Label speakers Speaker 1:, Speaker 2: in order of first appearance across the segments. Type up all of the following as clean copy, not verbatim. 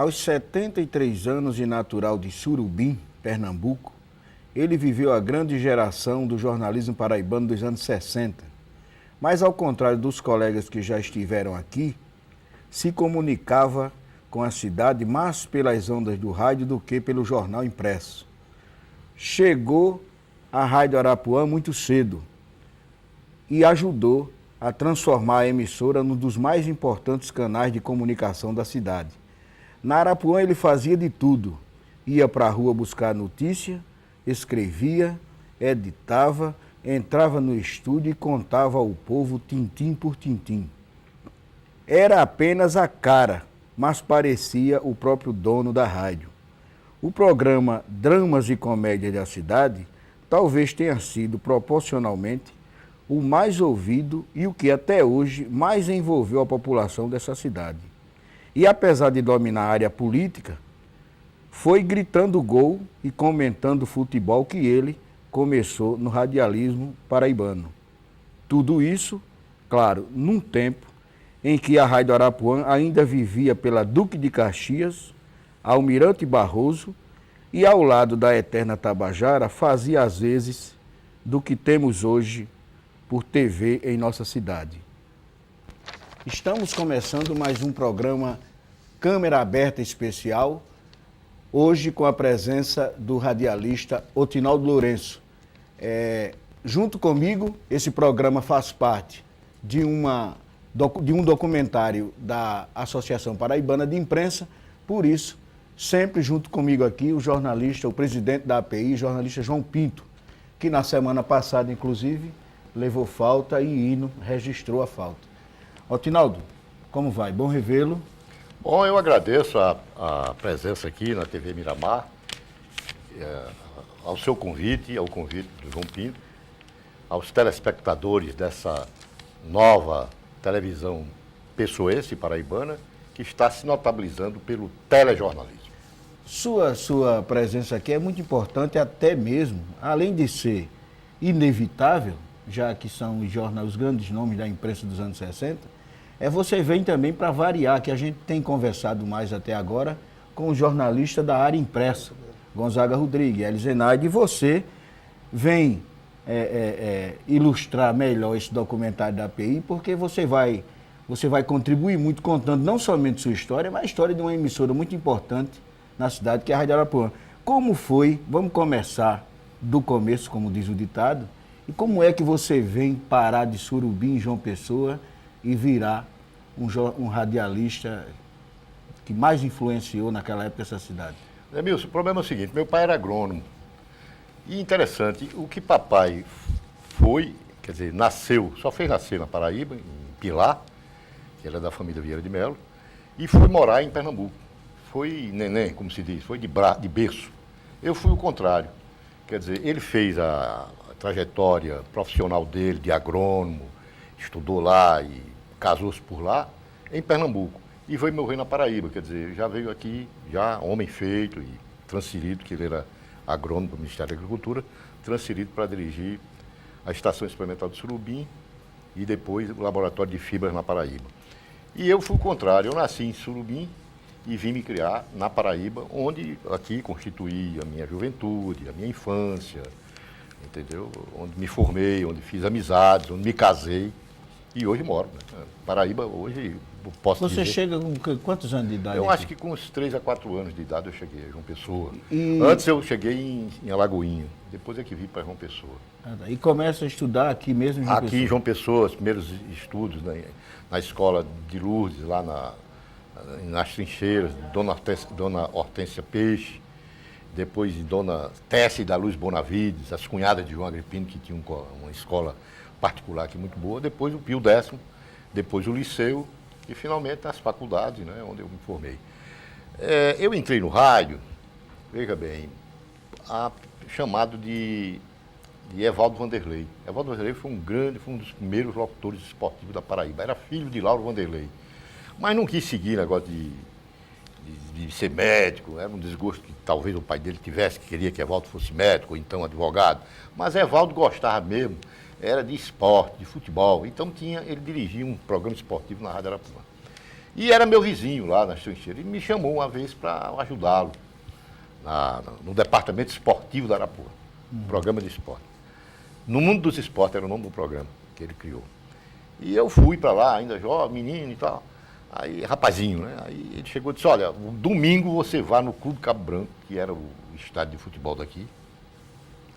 Speaker 1: Aos 73 anos e natural de Surubim, Pernambuco, ele viveu a grande geração do jornalismo paraibano dos anos 60. Mas, ao contrário dos colegas que já estiveram aqui, se comunicava com a cidade mais pelas ondas do rádio do que pelo jornal impresso. Chegou à Rádio Arapuã muito cedo e ajudou a transformar a emissora num dos mais importantes canais de comunicação da cidade. Na Arapuã ele fazia de tudo, ia para a rua buscar notícia, escrevia, editava, entrava no estúdio e contava ao povo tintim por tintim. Era apenas a cara, mas parecia o próprio dono da rádio. O programa Dramas e Comédias da Cidade talvez tenha sido proporcionalmente o mais ouvido e o que até hoje mais envolveu a população dessa cidade. E apesar de dominar a área política, foi gritando gol e comentando futebol que ele começou no radialismo paraibano. Tudo isso, claro, num tempo em que a Rádio Arapuã ainda vivia pela Duque de Caxias, Almirante Barroso, e ao lado da eterna Tabajara fazia às vezes do que temos hoje por TV em nossa cidade. Estamos começando mais um programa Câmera Aberta Especial, hoje com a presença do radialista Otinaldo Lourenço. Junto comigo, esse programa faz parte de um documentário da Associação Paraibana de Imprensa, por isso, sempre junto comigo aqui, o jornalista, o presidente da API, o jornalista João Pinto, que na semana passada, inclusive, levou falta e Hino registrou a falta. Otinaldo, como vai? Bom revê-lo.
Speaker 2: Bom, eu agradeço a presença aqui na TV Miramar, ao seu convite, ao convite do João Pinto, aos telespectadores dessa nova televisão pessoense paraibana, que está se notabilizando pelo telejornalismo.
Speaker 1: Sua presença aqui é muito importante, até mesmo, além de ser inevitável, já que são os grandes nomes da imprensa dos anos 60, você vem também para variar, que a gente tem conversado mais até agora com o jornalista da área impressa, Gonzaga Rodrigues, Eli Zenaide, e você vem ilustrar melhor esse documentário da API, porque você vai contribuir muito contando não somente sua história, mas a história de uma emissora muito importante na cidade, que é a Rádio Arapuã. Como foi, vamos começar do começo, como diz o ditado, e como é que você vem parar de Surubim, João Pessoa, e virar um radialista que mais influenciou naquela época essa cidade?
Speaker 2: Emilson, o problema é o seguinte, meu pai era agrônomo. E interessante, o que papai foi, quer dizer, só fez nascer na Paraíba, em Pilar, que era da família Vieira de Melo, e foi morar em Pernambuco. Foi neném, como se diz, foi de berço. Eu fui o contrário. Quer dizer, ele fez a trajetória profissional dele de agrônomo, estudou lá e casou-se por lá, em Pernambuco. E veio morrer na Paraíba, quer dizer, já veio aqui, já homem feito e transferido, que ele era agrônomo do Ministério da Agricultura, transferido para dirigir a Estação Experimental de Surubim e depois o Laboratório de Fibras na Paraíba. E eu fui o contrário, eu nasci em Surubim e vim me criar na Paraíba, onde aqui constituí a minha juventude, a minha infância, entendeu? Onde me formei, onde fiz amizades, onde me casei e hoje moro, né? Paraíba hoje, posso dizer...
Speaker 1: Você chega com quantos anos de idade?
Speaker 2: Eu acho que com uns 3 a 4 anos de idade eu cheguei a João Pessoa. Antes eu cheguei em Alagoinha, depois é que vim para João Pessoa.
Speaker 1: E começa a estudar aqui mesmo em João Pessoa?
Speaker 2: Aqui em João Pessoa, os primeiros estudos, né, na escola de Lourdes, lá nas trincheiras, Dona Hortência Peixe, depois de Dona Tessie da Luz Bonavides, as cunhadas de João Agripino, que tinha uma escola particular aqui muito boa, depois o Pio X, depois o liceu e finalmente as faculdades, né, onde eu me formei. Eu entrei no rádio, veja bem, chamado de Evaldo Vanderlei. Evaldo Vanderlei foi um dos primeiros locutores esportivos da Paraíba. Era filho de Lauro Vanderlei. Mas não quis seguir negócio de ser médico. Era um desgosto que talvez o pai dele tivesse, que queria que Evaldo fosse médico ou então advogado. Mas Evaldo gostava mesmo, era de esporte, de futebol. Então ele dirigia um programa esportivo na Rádio Arapuã. E era meu vizinho lá nas trincheiras. E me chamou uma vez para ajudá-lo no departamento esportivo da Arapuã, programa de esporte. No Mundo dos Esportes era o nome do programa que ele criou. E eu fui para lá, ainda jovem, menino e tal. Aí, rapazinho, né? Aí ele chegou e disse, olha, domingo você vai no Clube Cabo Branco, que era o estádio de futebol daqui,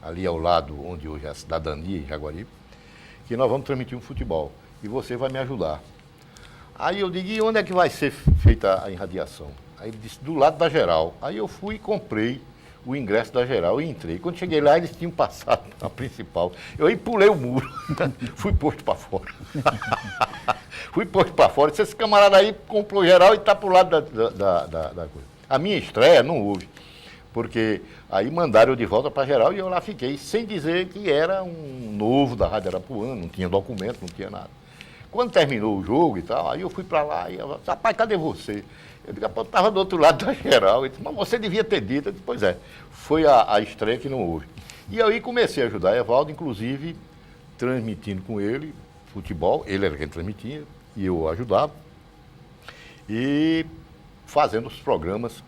Speaker 2: ali ao lado onde hoje é a Cidadania, em Jaguaribe, que nós vamos transmitir um futebol. E você vai me ajudar. Aí eu digo, e onde é que vai ser feita a irradiação? Aí ele disse, do lado da Geral. Aí eu fui e comprei o ingresso da Geral e entrei. Quando cheguei lá, eles tinham passado na principal. Eu aí pulei o muro, fui posto para fora. Fui posto para fora. Esse camarada aí comprou Geral e está para o lado da coisa. A minha estreia não houve, porque aí mandaram eu de volta para Geral e eu lá fiquei, sem dizer que era um novo da Rádio Arapuã, não tinha documento, não tinha nada. Quando terminou o jogo e tal, aí eu fui para lá e eu disse, rapaz, cadê você? Eu disse, eu estava do outro lado da Geral. Ele disse, mas você devia ter dito. Eu disse, pois é, foi a estreia que não houve. E aí comecei a ajudar Evaldo, inclusive transmitindo com ele futebol, ele era quem transmitia, e eu ajudava, e fazendo os programas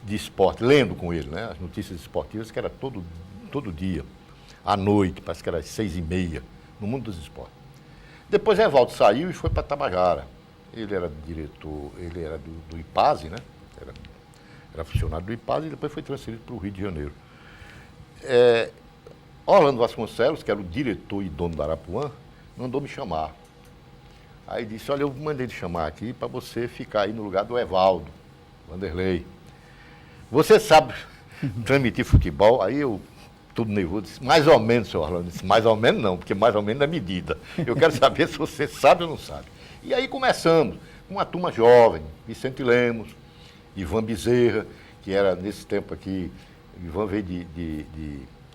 Speaker 2: de esporte, lendo com ele, né? As notícias esportivas, que era todo dia, à noite, parece que era às 6h30, no Mundo dos Esportes. Depois Evaldo saiu e foi para Tabajara. Ele era diretor, ele era do IPASE, né? Era funcionário do IPASE e depois foi transferido para o Rio de Janeiro. Orlando Vasconcelos, que era o diretor e dono da Arapuã, mandou me chamar. Aí disse, olha, eu mandei te chamar aqui para você ficar aí no lugar do Evaldo, Vanderlei. Você sabe transmitir futebol? Aí eu, tudo nervoso, disse, mais ou menos, senhor Orlando. Disse, mais ou menos não, porque mais ou menos é medida. Eu quero saber se você sabe ou não sabe. E aí começamos, com uma turma jovem, Vicente Lemos, Ivan Bezerra, que era nesse tempo aqui, Ivan veio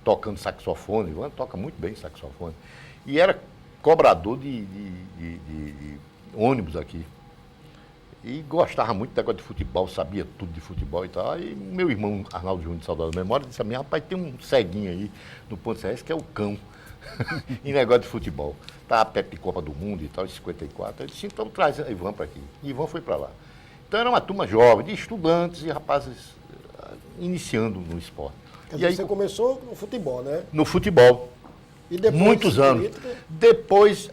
Speaker 2: tocando saxofone, Ivan toca muito bem saxofone, e era cobrador de ônibus aqui. E gostava muito da negócio de futebol, sabia tudo de futebol e tal. E meu irmão Arnaldo Júnior, de Saudade da Memória, disse a mim, rapaz, tem um ceguinho aí no Ponto Cearense que é o cão, em negócio de futebol. Estava perto de Copa do Mundo e tal, em 54. Eu disse, então traz Ivan para aqui. E Ivan foi para lá. Então era uma turma jovem, de estudantes e rapazes iniciando no esporte.
Speaker 3: Quer dizer, você começou no futebol, né?
Speaker 2: No futebol.
Speaker 3: E depois,
Speaker 2: muitos anos. Depois,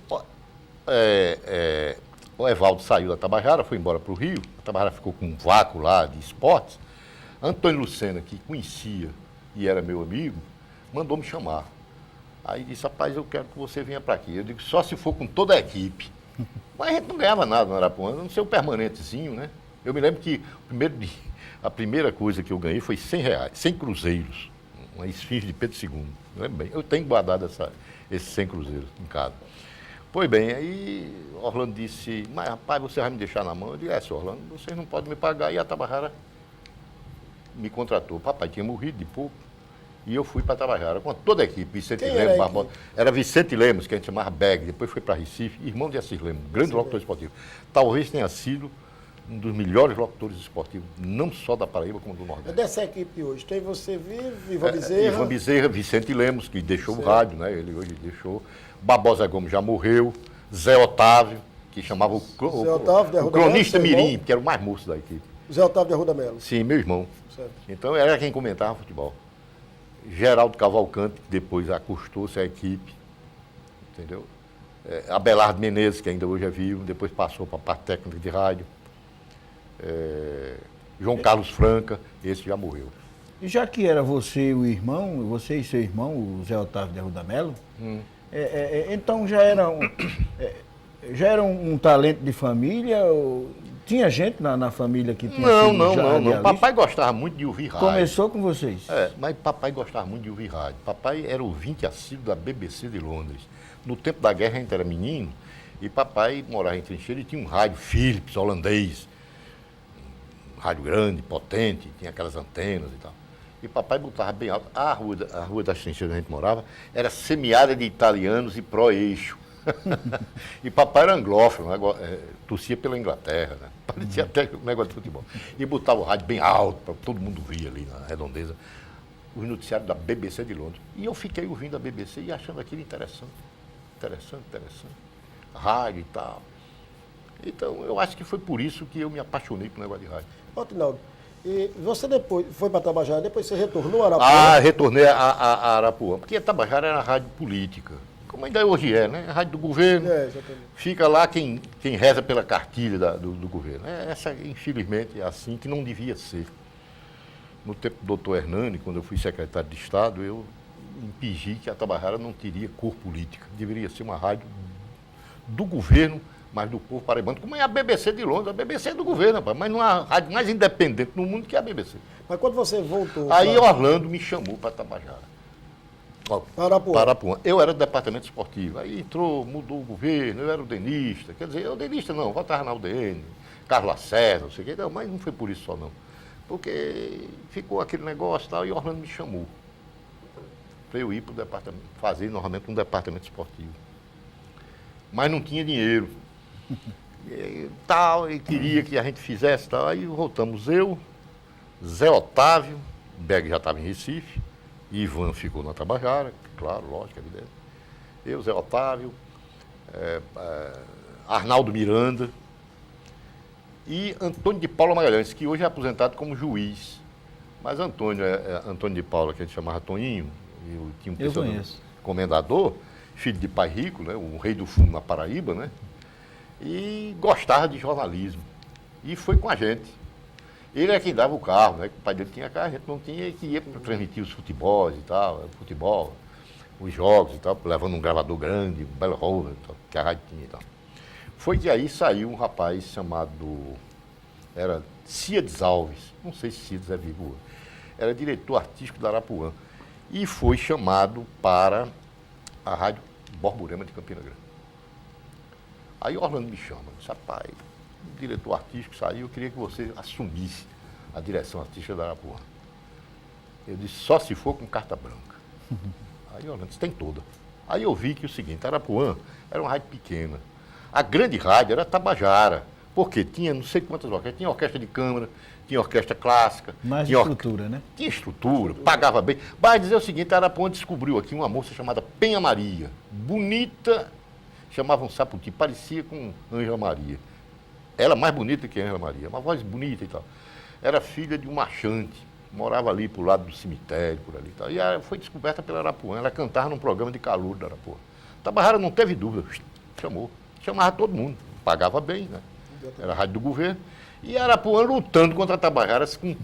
Speaker 2: o Evaldo saiu da Tabajara, foi embora para o Rio. A Tabajara ficou com um vácuo lá de esportes. Antônio Lucena, que conhecia e era meu amigo, mandou me chamar. Aí disse, rapaz, eu quero que você venha para aqui. Eu digo, só se for com toda a equipe. Mas a gente não ganhava nada no Arapuã, não sei o permanentezinho, né? Eu me lembro que a primeira coisa que eu ganhei foi R$100, 100 cruzeiros, uma esfinge de Pedro II. Eu lembro bem. Eu tenho guardado esses 100 cruzeiros em casa. Pois bem, aí Orlando disse, mas rapaz, você vai me deixar na mão? Eu disse, senhor Orlando, vocês não podem me pagar. E a Tabajara me contratou. Papai tinha morrido de pouco. E eu fui para Tabajara com toda a equipe. Vicente Lemos, Barbosa. Era Vicente Lemos, que a gente chamava Beg, depois foi para Recife, irmão de Assis Lemos, grande locutor esportivo. Talvez tenha sido um dos melhores locutores esportivos, não só da Paraíba, como do Nordeste.
Speaker 3: Dessa equipe hoje, tem você vivo, Ivan Bezerra.
Speaker 2: Ivan Bezerra, Vicente Lemos, que deixou o rádio, né? Ele hoje deixou. Barbosa Gomes já morreu. Zé Otávio, que chamava o cronista Mirim, que era o mais moço da equipe.
Speaker 3: Zé Otávio de Arruda Melo.
Speaker 2: Sim, meu irmão.
Speaker 3: Certo.
Speaker 2: Então era quem comentava futebol. Geraldo Cavalcante, que depois acostou-se à equipe, entendeu? Abelardo Menezes, que ainda hoje é vivo, depois passou para a parte técnica de rádio. João Carlos Franca, esse já morreu.
Speaker 1: E já que era você e o irmão, você e seu irmão, o Zé Otávio de Arruda Melo, então já era um talento de família? Tinha gente na família que tinha
Speaker 2: Não. Papai gostava muito de ouvir rádio.
Speaker 1: Começou com vocês?
Speaker 2: Mas papai gostava muito de ouvir rádio. Papai era ouvinte assíduo da BBC de Londres. No tempo da guerra a gente era menino e papai morava em Trincheira e tinha um rádio Philips, holandês. Um rádio grande, potente, tinha aquelas antenas e tal. E papai botava bem alto. A rua das Trincheiras que a gente morava era semiária de italianos e pró-eixo. E papai era anglófono, torcia pela Inglaterra, né? Parecia até um negócio de futebol. E botava o rádio bem alto, para todo mundo ouvir ali na redondeza, os noticiários da BBC de Londres. E eu fiquei ouvindo a BBC e achando aquilo interessante. Rádio e tal. Então, eu acho que foi por isso que eu me apaixonei pelo negócio de rádio.
Speaker 3: Otinaldo, e você depois foi para Tabajara, depois você retornou a Arapuã?
Speaker 2: Ah, retornei a Arapuã, porque a Tabajara era rádio política, como ainda hoje é, né? A rádio do governo,
Speaker 3: Exatamente.
Speaker 2: fica lá quem reza pela cartilha do governo. Essa, infelizmente, é assim que não devia ser. No tempo do doutor Hernani, quando eu fui secretário de Estado, eu impedi que a Tabajara não teria cor política. Deveria ser uma rádio do governo, mas do povo paraibano, como é a BBC de Londres. A BBC é do governo, rapaz, mas não há rádio mais independente no mundo que a BBC.
Speaker 3: Mas quando você voltou
Speaker 2: Aí Orlando me chamou para Tabajara.
Speaker 3: para Arapuã,
Speaker 2: Para Arapuã. Eu era do departamento esportivo. Aí entrou, mudou o governo, eu era o denista. Quer dizer, eu denista não, votava na UDN, Carlos Lacerda, não sei o quê. Não, mas não foi por isso só não. Porque ficou aquele negócio e tal, e Orlando me chamou para eu ir para o departamento, fazer novamente um departamento esportivo. Mas não tinha dinheiro. E queria que a gente fizesse tal. Aí voltamos eu, Zé Otávio, Berg já estava em Recife, Ivan ficou na Tabajara, claro, lógico, evidente. Eu, Zé Otávio, Arnaldo Miranda e Antônio de Paula Magalhães, que hoje é aposentado como juiz. Mas Antônio de Paula, que a gente chamava Toninho, e tinha um
Speaker 1: conheço.
Speaker 2: comendador, filho de pai rico, né, o rei do fundo na Paraíba, né? E gostava de jornalismo. E foi com a gente. Ele é quem dava o carro, né? O pai dele tinha carro, a gente não tinha, que ia para transmitir os futebols e tal, futebol, os jogos e tal, levando um gravador grande, um belo rover, que a rádio tinha e tal. Foi que aí saiu um rapaz chamado, era Ciades Alves, não sei se Ciades é vivo hoje, era diretor artístico da Arapuã, e foi chamado para a rádio Borborema de Campina Grande. Aí Orlando me chama, disse, rapaz, o diretor artístico saiu, eu queria que você assumisse a direção artística da Arapuã. Eu disse, só se for com carta branca. Aí Orlando disse, tem toda. Aí eu vi que o seguinte, Arapuã era uma rádio pequena. A grande rádio era Tabajara, porque tinha não sei quantas orquestras, tinha orquestra de câmara, tinha orquestra clássica.
Speaker 1: Mais
Speaker 2: tinha
Speaker 1: estrutura, né?
Speaker 2: Tinha estrutura, pagava bem. Mas dizer o seguinte, a Arapuã descobriu aqui uma moça chamada Penha Maria, bonita, chamavam Saputi, parecia com Ângela Maria. Ela mais bonita que Ângela Maria, uma voz bonita e tal. Era filha de um marchante, morava ali pro lado do cemitério, por ali e tal. E ela foi descoberta pela Arapuã, ela cantava num programa de calor da Arapuã. Tabajara não teve dúvida, chamava todo mundo, pagava bem, né? Era a rádio do governo. E a Arapuã lutando contra a Tabajara com um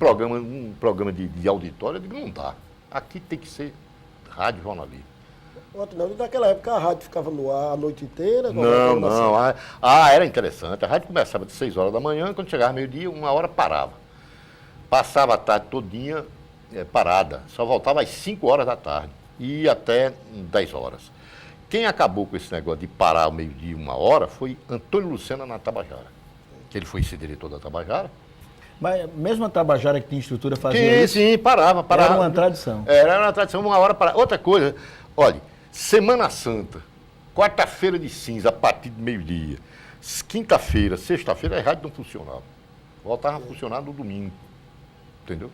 Speaker 2: programa de auditório, eu digo, não dá. Aqui tem que ser rádio jornalismo.
Speaker 3: Otinaldo, naquela época a rádio ficava no ar a noite inteira?
Speaker 2: Não. Era interessante. A rádio começava de 6 horas da manhã, quando chegava meio-dia, 1 hora parava. Passava a tarde todinha parada. Só voltava às 5 horas da tarde. E ia até 10 horas. Quem acabou com esse negócio de parar ao meio-dia, 1 hora, foi Antônio Lucena na Tabajara. Ele foi ser diretor da Tabajara.
Speaker 1: Mas mesmo a Tabajara que tinha estrutura fazia isso?
Speaker 2: Sim, parava.
Speaker 1: Era uma tradição.
Speaker 2: Era uma tradição, 1 hora parava. Outra coisa, olha, Semana Santa, quarta-feira de cinza, a partir do meio-dia. Quinta-feira, sexta-feira, a rádio não funcionava. Voltava a funcionar no domingo. Entendeu?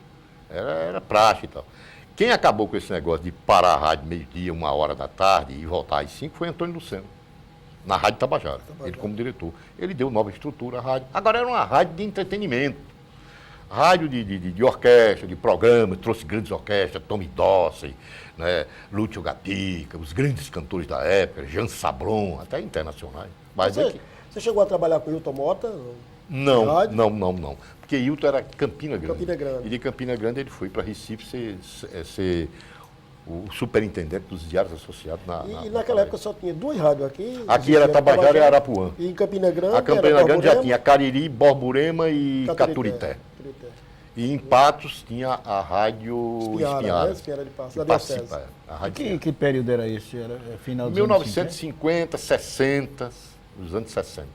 Speaker 2: Era praxe e tal. Quem acabou com esse negócio de parar a rádio meio-dia, 1 hora da tarde e voltar às 5 foi Antônio Lucena, na Rádio Tabajara. Ele como diretor. Ele deu nova estrutura à rádio. Agora era uma rádio de entretenimento. Rádio de orquestra, de programa, trouxe grandes orquestras, Tommy Dorsey, né, Lúcio Gatica, os grandes cantores da época, Jean Sablon, até internacionais. Mas
Speaker 3: Você chegou a trabalhar com o Hilton Mota?
Speaker 2: Não. Porque Hilton era Campina Grande.
Speaker 3: Campina Grande.
Speaker 2: E de Campina Grande ele foi para Recife ser o superintendente dos diários associados
Speaker 3: E naquela época só tinha 2 rádios aqui?
Speaker 2: Aqui era Tabajara e Arapuã.
Speaker 3: E em Campina Grande?
Speaker 2: A Campina Grande já tinha Cariri, Borborema e Caturité. E em Patos tinha a rádio Espiara.
Speaker 3: Né? Espiara de Patos, da
Speaker 2: participa,
Speaker 3: Diocese.
Speaker 2: a rádio
Speaker 1: Que período era esse? Era final dos
Speaker 2: 1950, 60, os anos 60.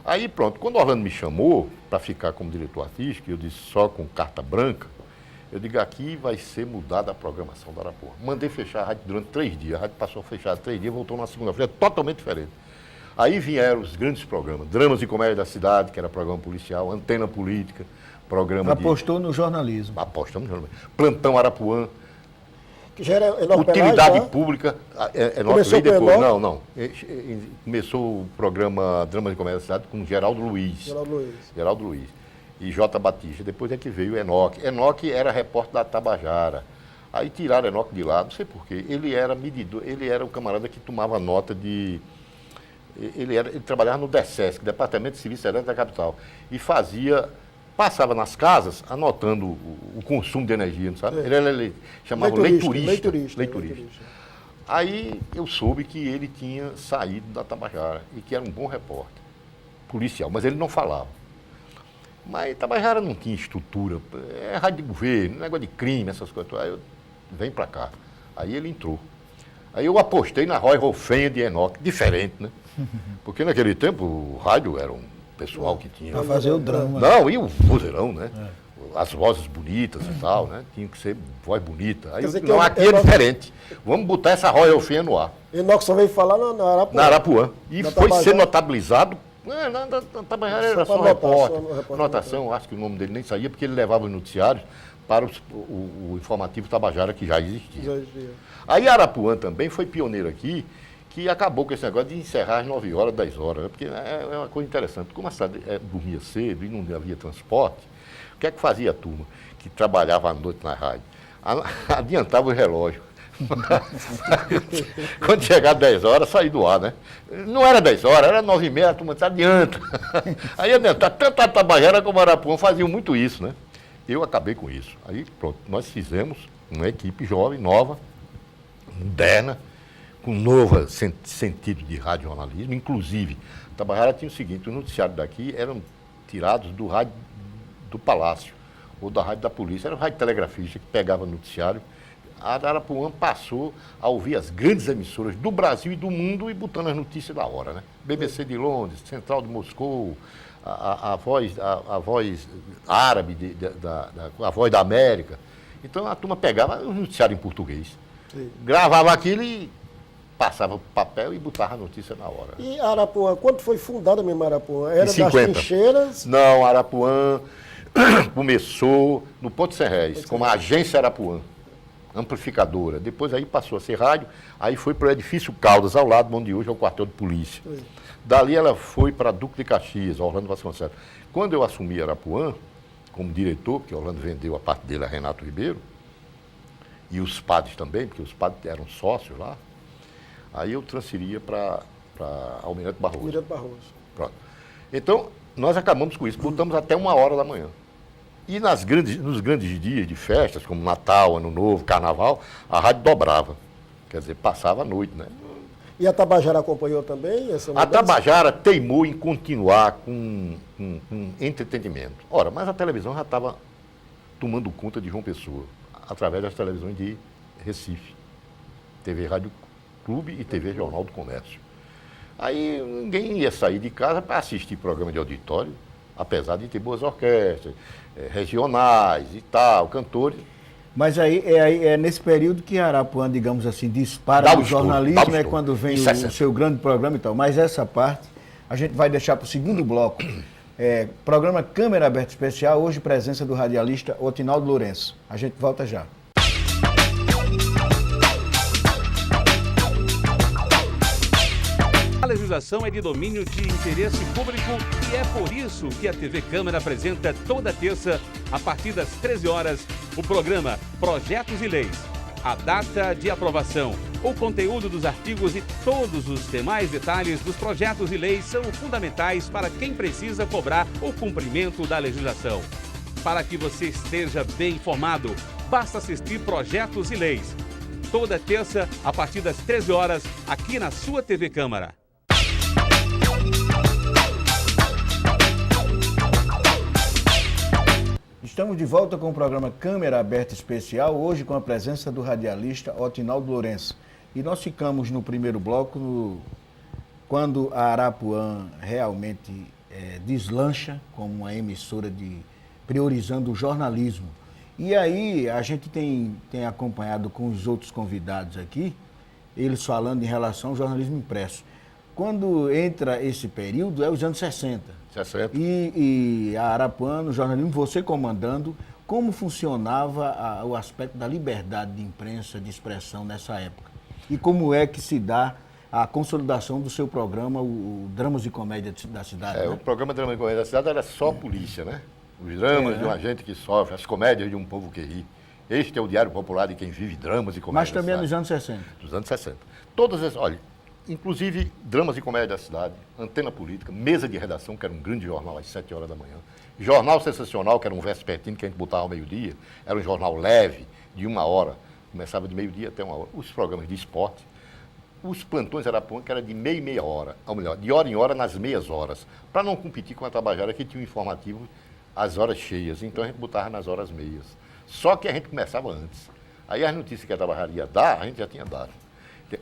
Speaker 2: Aí pronto, quando Orlando me chamou para ficar como diretor artístico, eu disse só com carta branca, eu digo, aqui vai ser mudada a programação da Arapuã. Mandei fechar a rádio durante 3 dias, a rádio passou a fechar 3 dias, voltou na segunda-feira, totalmente diferente. Aí vieram os grandes programas, Dramas e Comédia da Cidade, que era programa policial, Antena Política, programa
Speaker 1: Apostou no jornalismo.
Speaker 2: Apostamos no jornalismo. Plantão Arapuã,
Speaker 3: Que já era Enoque
Speaker 2: Utilidade
Speaker 3: Pelagio, tá?
Speaker 2: Pública, Enoque
Speaker 3: Começou
Speaker 2: veio
Speaker 3: com
Speaker 2: depois.
Speaker 3: Enoque?
Speaker 2: Não. Começou o programa Drama de Comédia da Cidade com Geraldo Luiz. Geraldo Luiz. E J. Batista. Depois é que veio Enoque. Enoque era repórter da Tabajara. Aí tiraram Enoque de lá, não sei porquê. Ele era medidor, ele era o camarada que tomava nota de... Ele trabalhava no DESESC, Departamento de Serviços Elétricos da Capital. E passava nas casas anotando o consumo de energia, não sabe? Ele chamava leiturista. Aí eu soube que ele tinha saído da Tabajara e que era um bom repórter, policial, mas ele não falava. Mas Tabajara não tinha estrutura, é rádio de governo, negócio de crime, essas coisas. Aí eu, vem pra cá. Aí ele entrou. Aí eu apostei na Roy Rolfenha de Enoque, diferente, né? Porque naquele tempo o rádio era um pessoal que tinha...
Speaker 1: Pra fazer o drama.
Speaker 2: Não, e o vozeirão, né? As vozes bonitas e tal, né? Tinha que ser voz bonita. Aí,
Speaker 3: dizer que
Speaker 2: não, aqui é diferente. Vamos botar essa Roy Rolfenha no ar.
Speaker 3: Enoque só veio falar na Arapuã.
Speaker 2: Na Arapuã. E
Speaker 3: Na
Speaker 2: foi
Speaker 3: Tabajara.
Speaker 2: ser notabilizado. Na Tabajara era só repórter.
Speaker 3: repórter.
Speaker 2: Anotação, acho que o nome dele nem saía, porque ele levava os noticiários para o informativo Tabajara, que já existia.
Speaker 3: Já existia.
Speaker 2: Aí Arapuã também foi pioneiro aqui, que acabou com esse negócio de encerrar às 9 horas, 10 horas, né? Porque é uma coisa interessante. Como a cidade dormia cedo e não havia transporte, o que é que fazia a turma que trabalhava à noite na rádio? Adiantava o relógio. Quando chegar 10 horas, sair do ar, né? Não era 10 horas, era 9h30, a turma disse, adianta. Aí adiantava, tanto a Tabajara como a Arapuã faziam muito isso, né? Eu acabei com isso. Aí, pronto, nós fizemos uma equipe jovem, nova, moderna, com novo sentido de radiojornalismo. Inclusive, Tabajara tinha o seguinte, os noticiários daqui eram tirados do rádio do Palácio, ou da rádio da polícia. Era o rádio telegrafista que pegava noticiário. A Arapuã passou a ouvir as grandes emissoras do Brasil e do mundo e botando as notícias da hora, né? BBC de Londres, Central de Moscou, a voz árabe, a voz da América. Então a turma pegava o noticiário em português, gravava aquilo e passava o papel e botava a notícia na hora.
Speaker 3: E Arapuã, quando foi fundada mesmo Arapuã? Era
Speaker 2: Em 50.
Speaker 3: das trincheiras?
Speaker 2: Não, Arapuã começou no Ponto Serrés, como a Agência Arapuã, amplificadora. Depois aí passou a ser rádio, aí foi para o edifício Caldas, ao lado onde hoje é o quartel de polícia. Dali ela foi para Duque de Caxias, Orlando Vasconcelos. Quando eu assumi Arapuã, como diretor, porque Orlando vendeu a parte dele a Renato Ribeiro, e os padres também, porque os padres eram sócios lá, aí eu transferia para Almirante Barroso.
Speaker 3: Almirante Barroso.
Speaker 2: Pronto. Então, nós acabamos com isso, botamos até 1h da manhã. E nos grandes dias de festas, como Natal, Ano Novo, Carnaval, a rádio dobrava. Quer dizer, passava a noite, né?
Speaker 3: E a Tabajara acompanhou também essa mudança?
Speaker 2: A Tabajara teimou em continuar com entretenimento. Ora, mas a televisão já estava tomando conta de João Pessoa, através das televisões de Recife. TV Rádio Clube e TV Jornal do Comércio. Aí ninguém ia sair de casa para assistir programa de auditório, apesar de ter boas orquestras, regionais e tal, cantores.
Speaker 1: Mas aí é nesse período que Arapuã, digamos assim, dispara no jornalismo, é quando vem o seu grande programa e tal. Mas essa parte a gente vai deixar para o segundo bloco. Programa Câmera Aberta Especial, hoje presença do radialista Otinaldo Lourenço. A gente volta já.
Speaker 4: A legislação é de domínio de interesse público e é por isso que a TV Câmara apresenta toda terça, a partir das 13 horas, o programa Projetos e Leis. A data de aprovação, o conteúdo dos artigos e todos os demais detalhes dos projetos e leis são fundamentais para quem precisa cobrar o cumprimento da legislação. Para que você esteja bem informado, basta assistir Projetos e Leis. Toda terça, a partir das 13 horas, aqui na sua TV Câmara.
Speaker 1: Estamos de volta com o programa Câmera Aberta Especial, hoje com a presença do radialista Otinaldo Lourenço. E nós ficamos no primeiro bloco, quando a Arapuã realmente deslancha como uma emissora priorizando o jornalismo. E aí a gente tem acompanhado com os outros convidados aqui, eles falando em relação ao jornalismo impresso. Quando entra esse período, é os anos 60.
Speaker 2: 60.
Speaker 1: E a Arapuã, no jornalismo, você comandando, como funcionava o aspecto da liberdade de imprensa, de expressão nessa época? E como é que se dá a consolidação do seu programa, o Dramas de Comédia da Cidade?
Speaker 2: O programa Dramas de Comédia da Cidade era só polícia, né? Os dramas de uma gente que sofre, as comédias de um povo que ri. Este é o Diário Popular de quem vive dramas e comédias.
Speaker 1: Mas também nos anos 60.
Speaker 2: Dos anos 60. Todas as, olha, inclusive Dramas e Comédia da Cidade, Antena Política, Mesa de Redação, que era um grande jornal às 7 horas da manhã, Jornal Sensacional, que era um vespertino que a gente botava ao meio-dia, era um jornal leve, de 1 hora, começava de meio-dia até 1 hora. Os programas de esporte, os plantões Arapuã, que era de meia hora, ou melhor, de hora em hora nas meias horas, para não competir com a Tabajara, que tinha um informativo às horas cheias, então a gente botava nas horas meias. Só que a gente começava antes. Aí as notícias que a Tabajara ia dar, a gente já tinha dado.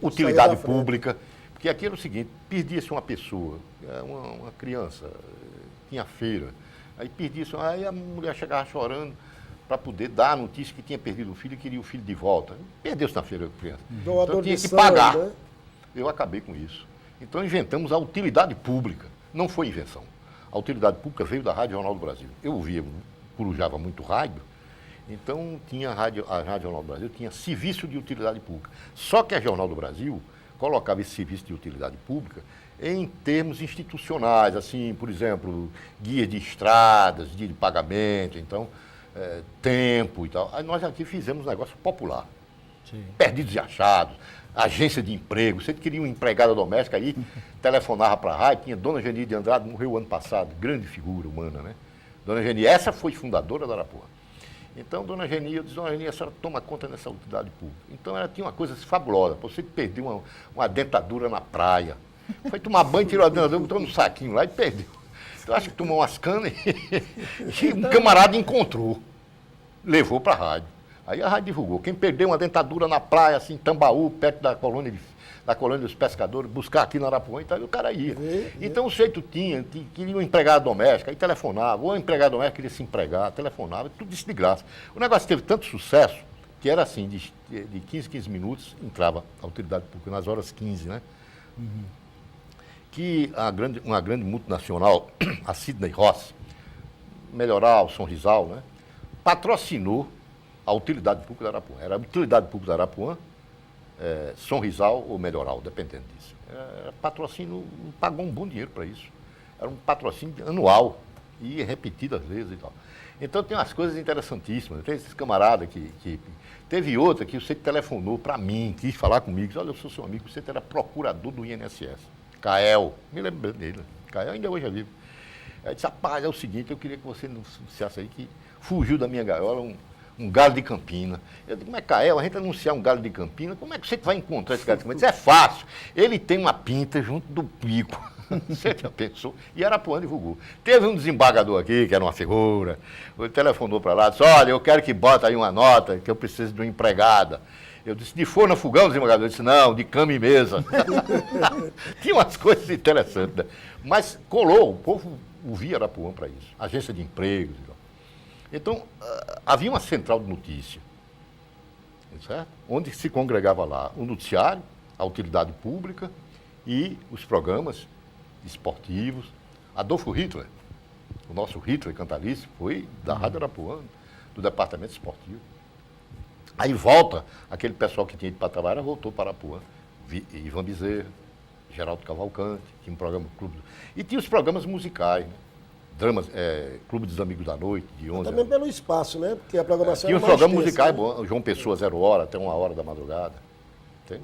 Speaker 2: Utilidade pública, porque aqui era o seguinte, perdia-se uma pessoa, uma criança, tinha feira, aí perdia-se, aí a mulher chegava chorando para poder dar a notícia que tinha perdido o filho e queria o filho de volta. Perdeu-se na feira a criança. Então tinha que pagar. Né? Eu acabei com isso. Então inventamos a utilidade pública. Não foi invenção. A utilidade pública veio da Rádio Jornal do Brasil. Eu ouvia, corujava muito rádio, então tinha a Rádio Jornal do Brasil, tinha serviço de utilidade pública. Só que a Jornal do Brasil colocava esse serviço de utilidade pública em termos institucionais, assim, por exemplo, guia de estradas, dia de pagamento, então, tempo e tal. Aí nós aqui fizemos um negócio popular. Sim. Perdidos e achados, agência de emprego. Você queria uma empregada doméstica aí, telefonava para a rádio, tinha Dona Geni de Andrade, morreu ano passado, grande figura humana, né? Dona Geni, essa foi fundadora da Arapuã. Então, Dona Geni, eu disse, Dona Geni, a senhora toma conta dessa utilidade pública. Então, ela tinha uma coisa fabulosa, você perdeu uma dentadura na praia, foi tomar banho, tirou a dentadura, botou no saquinho lá e perdeu. Eu acho que tomou umas canas e um camarada encontrou, levou para a rádio. Aí a rádio divulgou. Quem perdeu uma dentadura na praia, assim, em Tambaú, perto da colônia dos pescadores, buscar aqui na Arapuã, então o cara ia. Então o jeito queria uma empregada doméstica, aí telefonava, ou a empregada doméstica queria se empregar, telefonava, tudo isso de graça. O negócio teve tanto sucesso, que era assim, de 15 minutos, entrava a utilidade pública nas horas 15, né? Uhum. Que uma grande multinacional, a Sidney Ross, Melhoral, São Rizal, né? Patrocinou a utilidade pública da Arapuã. Era a utilidade pública da Arapuã, São Rizal ou Melhoral, dependendo disso. Era patrocínio, pagou um bom dinheiro para isso. Era um patrocínio anual e repetido às vezes e tal. Então tem umas coisas interessantíssimas. Tem esses camaradas que... Teve outra que você telefonou para mim, quis falar comigo, disse, olha, eu sou seu amigo, você era procurador do INSS. Cael, me lembro dele. Cael ainda hoje é vivo. Aí disse, rapaz, é o seguinte, eu queria que você não anunciasse aí que fugiu da minha gaiola um galo de Campina. Eu digo, mas Cael, a gente anunciar um galo de Campina, como é que você vai encontrar esse galo de Campina? Isso é fácil. Ele tem uma pinta junto do pico. Você já pensou? E Arapuã divulgou. Teve um desembargador aqui, que era uma figura, ele telefonou para lá, disse, olha, eu quero que bota aí uma nota, que eu preciso de uma empregada. Eu disse, de forno a fogão, desembargador? Eu disse, não, de cama e mesa. Tinha umas coisas interessantes, né? Mas colou, o povo ouvia Arapuã para isso. Agência de empregos e tal. Então, havia uma central de notícia, certo? Onde se congregava lá o noticiário, a utilidade pública e os programas esportivos. Adolfo Hitler, o nosso Hitler cantalício, foi da Rádio Arapuã, do departamento esportivo. Aí volta, aquele pessoal que tinha ido para trabalhar, voltou para Arapuã. Ivan Bezerra, Geraldo Cavalcante, tinha um programa Clube... E tinha os programas musicais, né? Dramas, Clube dos Amigos da Noite, de 11
Speaker 3: também pelo espaço, né? Porque a programação
Speaker 2: tinha os programas musicais, né? João Pessoa, 0 hora, até 1 hora da madrugada. Tem?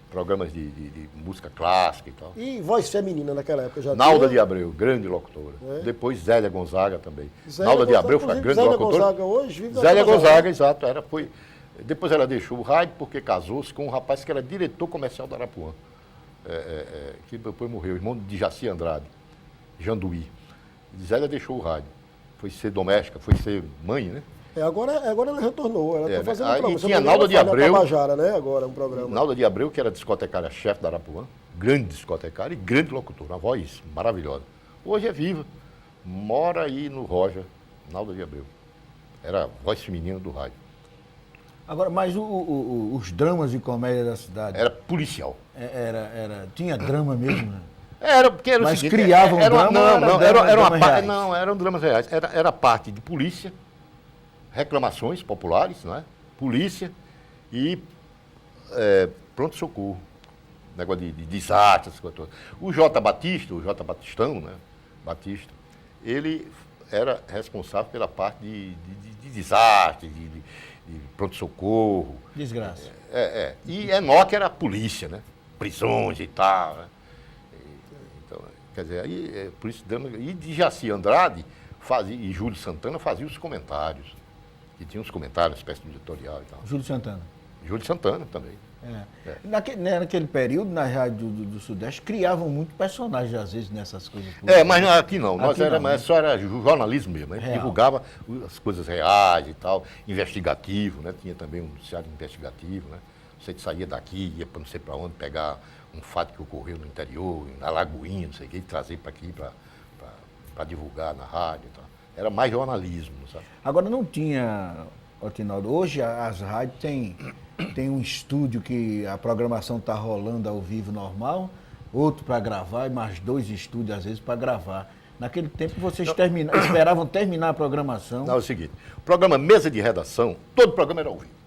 Speaker 2: Programas de música clássica e tal.
Speaker 3: E voz feminina naquela época já
Speaker 2: Nalda
Speaker 3: tinha?
Speaker 2: de Abreu, grande locutora. Depois Zélia Gonzaga também.
Speaker 3: Zélia
Speaker 2: Nalda de Abreu foi a grande
Speaker 3: Zélia
Speaker 2: locutora.
Speaker 3: Gonzaga hoje vive
Speaker 2: Zélia Gonzaga, exato. Depois ela deixou o rádio porque casou-se com um rapaz que era diretor comercial da Arapuã. Que depois morreu, irmão de Jaci Andrade, Janduí. Zélia deixou o rádio. Foi ser doméstica, foi ser mãe, né?
Speaker 3: Agora ela retornou, ela está fazendo um programa.
Speaker 2: Tinha Nalda de Abreu.
Speaker 3: Tabajara, né? Agora um programa.
Speaker 2: Nalda de Abreu, que era discotecária-chefe da Arapuã, grande discotecária e grande locutora, uma voz maravilhosa. Hoje é viva, mora aí no Roja, Nalda de Abreu. Era a voz feminina do rádio.
Speaker 1: Agora, mas os dramas de comédia da cidade...
Speaker 2: Era policial.
Speaker 1: Tinha drama mesmo, né?
Speaker 2: Era, porque era o
Speaker 1: mas
Speaker 2: seguinte...
Speaker 1: criavam drama?
Speaker 2: Não, era uma parte...
Speaker 1: reais?
Speaker 2: Não, eram dramas reais. Era a parte de polícia, reclamações populares, não é? Polícia e pronto-socorro. Negócio de desastre, essas coisas todas. O J. Batistão, né? Batista, ele era responsável pela parte de desastre, de pronto-socorro.
Speaker 1: Desgraça.
Speaker 2: E Enoque era a polícia, né? Prisões e tal, né? Então, quer dizer, aí, por isso, e de Jaci Andrade e Júlio Santana faziam os comentários. E tinha uns comentários, espécie de editorial e tal.
Speaker 1: Júlio Santana.
Speaker 2: Júlio Santana também.
Speaker 1: Naquele período, na Rádio do Sudeste, criavam muito personagens, às vezes, nessas coisas.
Speaker 2: Mas aqui não. Só era jornalismo mesmo. A gente divulgava as coisas reais e tal, investigativo, né? Tinha também um noticiário investigativo, né? Você saía daqui, ia para não sei para onde, pegar um fato que ocorreu no interior, na Lagoinha, não sei o quê, e trazer para aqui para divulgar na rádio e tal. Era mais jornalismo, sabe?
Speaker 1: Agora, não tinha, Otinaldo, hoje as rádios têm um estúdio que a programação está rolando ao vivo normal, outro para gravar e mais 2 estúdios, às vezes, para gravar. Naquele tempo, vocês esperavam terminar a programação.
Speaker 2: Não, é o seguinte, o programa Mesa de Redação, todo o programa era ao vivo.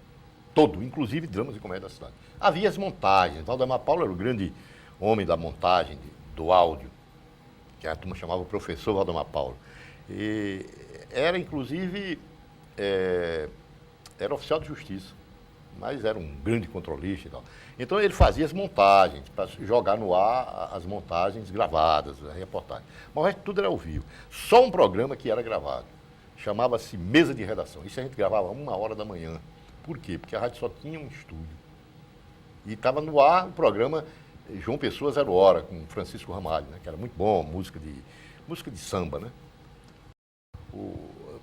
Speaker 2: Todo, inclusive dramas e comédia da cidade. Havia as montagens. Valdemar Paulo era o grande homem da montagem, do áudio, que a turma chamava o professor Valdemar Paulo. E era, inclusive, era oficial de justiça, mas era um grande controlista e tal. Então ele fazia as montagens, para jogar no ar as montagens gravadas, a reportagem. Mas o resto tudo era ao vivo. Só um programa que era gravado. Chamava-se Mesa de Redação. Isso a gente gravava 1h da manhã. Por quê? Porque a rádio só tinha um estúdio. E estava no ar o programa João Pessoa 0 Hora, com Francisco Ramalho, né? Que era muito bom, música de samba, né?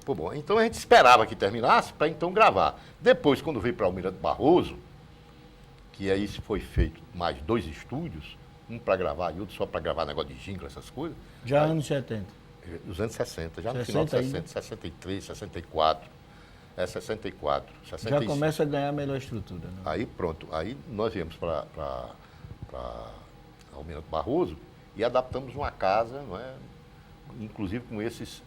Speaker 2: Bom, então a gente esperava que terminasse para então gravar. Depois, quando veio para Almirante Barroso, que aí foi feito mais 2 estúdios, um para gravar e outro só para gravar negócio de jingle, essas coisas.
Speaker 1: Já anos 70.
Speaker 2: Os anos 60, já no final de 60, ainda? 63, 64. 64, 65.
Speaker 1: Já começa a ganhar a melhor estrutura. Né?
Speaker 2: Aí pronto, aí nós viemos para Almirante Barroso e adaptamos uma casa, não é? Inclusive com esses